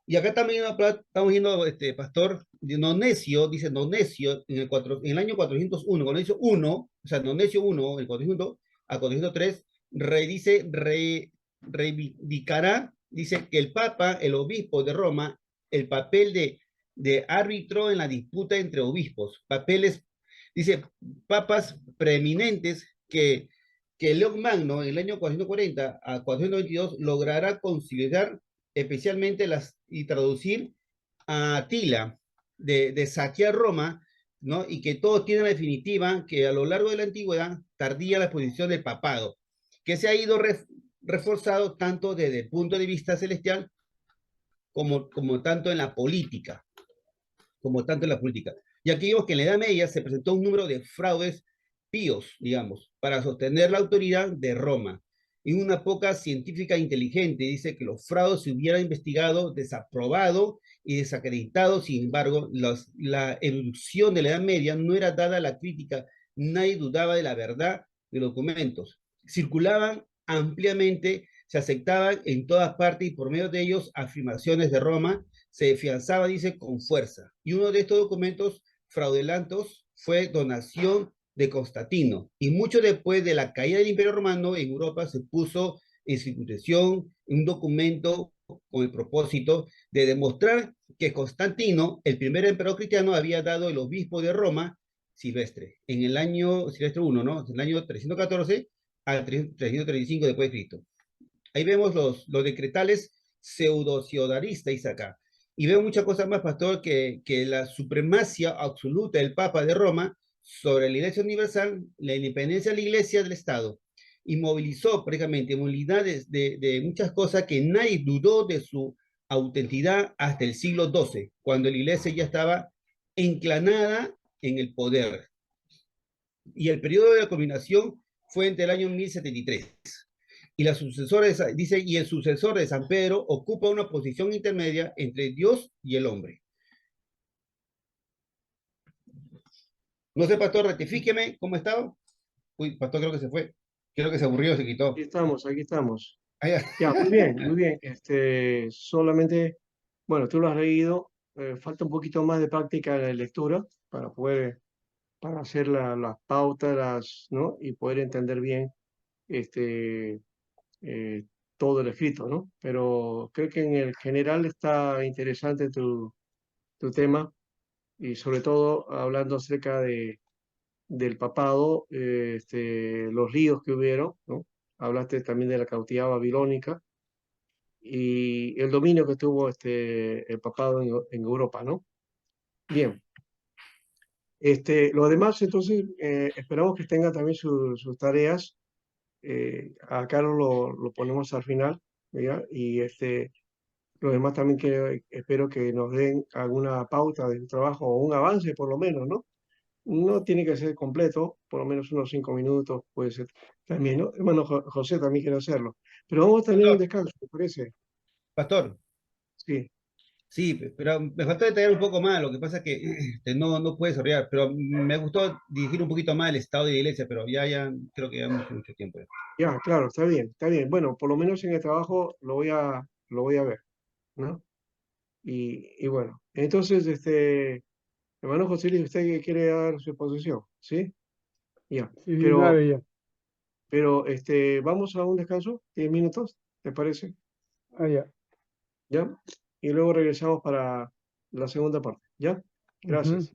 Y acá también estamos viendo, pastor, Nonesio, dice Nonesio, en el año 401, Nonesio 1, o sea, Nonesio 1, el 400 a 403, reivindicará, dice, que el Papa, el obispo de Roma, el papel de árbitro en la disputa entre obispos, papeles, dice, papas preeminentes que León Magno en el año 440 a 422 logrará conciliar especialmente y traducir a Atila de saquear Roma, ¿no? Y que todos tienen la definitiva que a lo largo de la antigüedad tardía la posición del papado, que se ha ido reforzado tanto desde el punto de vista celestial como tanto en la política, Y aquí vemos que en la Edad Media se presentó un número de fraudes píos, digamos, para sostener la autoridad de Roma. Y una poca científica inteligente dice que los fraudes se hubieran investigado, desaprobado y desacreditado. Sin embargo, la evolución de la Edad Media no era dada a la crítica. Nadie dudaba de la verdad de los documentos. Circulaban ampliamente, se aceptaban en todas partes y por medio de ellos afirmaciones de Roma se afianzaba, dice, con fuerza. Y uno de estos documentos fraudulentos fue donación de Constantino. Y mucho después de la caída del Imperio Romano en Europa se puso en circulación un documento con el propósito de demostrar que Constantino, el primer emperador cristiano, había dado el obispo de Roma, Silvestre, en el año Silvestre I, ¿no? En el año 314 al 335 después de Cristo. Ahí vemos los decretales pseudo-ciudaristas acá. Y veo muchas cosas más, pastor, que la supremacía absoluta del Papa de Roma sobre la Iglesia Universal, la independencia de la Iglesia del Estado, y movilizó prácticamente movilidades de muchas cosas que nadie dudó de su autenticidad hasta el siglo XII, cuando la Iglesia ya estaba enclanada en el poder. Y el periodo de la culminación fue entre el año 1073. Y la sucesora dice, y el sucesor de San Pedro ocupa una posición intermedia entre Dios y el hombre. No sé, pastor, rectifíqueme, ¿cómo estaba? Uy, pastor, creo que se fue. Creo que se aburrió, se quitó. Aquí estamos, aquí estamos. Ah, ya. Ya, muy bien, muy bien. Solamente, bueno, tú lo has leído, falta un poquito más de práctica de lectura para hacer las pautas, ¿no? Y poder entender bien eh, todo el escrito, ¿no? Pero creo que en el general está interesante tu tema y sobre todo hablando acerca del papado, los ríos que hubieron, ¿no? Hablaste también de la cautividad babilónica y el dominio que tuvo el papado en Europa, ¿no? Bien. Lo demás, entonces, esperamos que tenga también sus tareas. A Carlos lo ponemos al final, ¿ya? Y los demás también que espero que nos den alguna pauta del trabajo o un avance por lo menos, ¿no? No tiene que ser completo, por lo menos unos 5 minutos puede ser también, ¿no? Hermano José también quiere hacerlo. Pero vamos a tener un descanso, ¿te parece? Pastor, Sí, sí, pero me faltó detallar un poco más. Lo que pasa es que no puede desarrollar, pero me gustó dirigir un poquito más el estado de la iglesia, pero ya creo que ya mucho tiempo. ya, claro, está bien, está bien. Bueno, por lo menos en el trabajo lo voy a ver, ¿no? Y bueno, entonces, hermano José Luis, ¿usted quiere dar su exposición? ¿Sí? Ya, Sí, pero, dale ya. pero vamos a un descanso, 10 minutos, ¿te parece? Ah, ya. ¿Ya? Y luego regresamos para la segunda parte, ¿ya? Ujú. Gracias.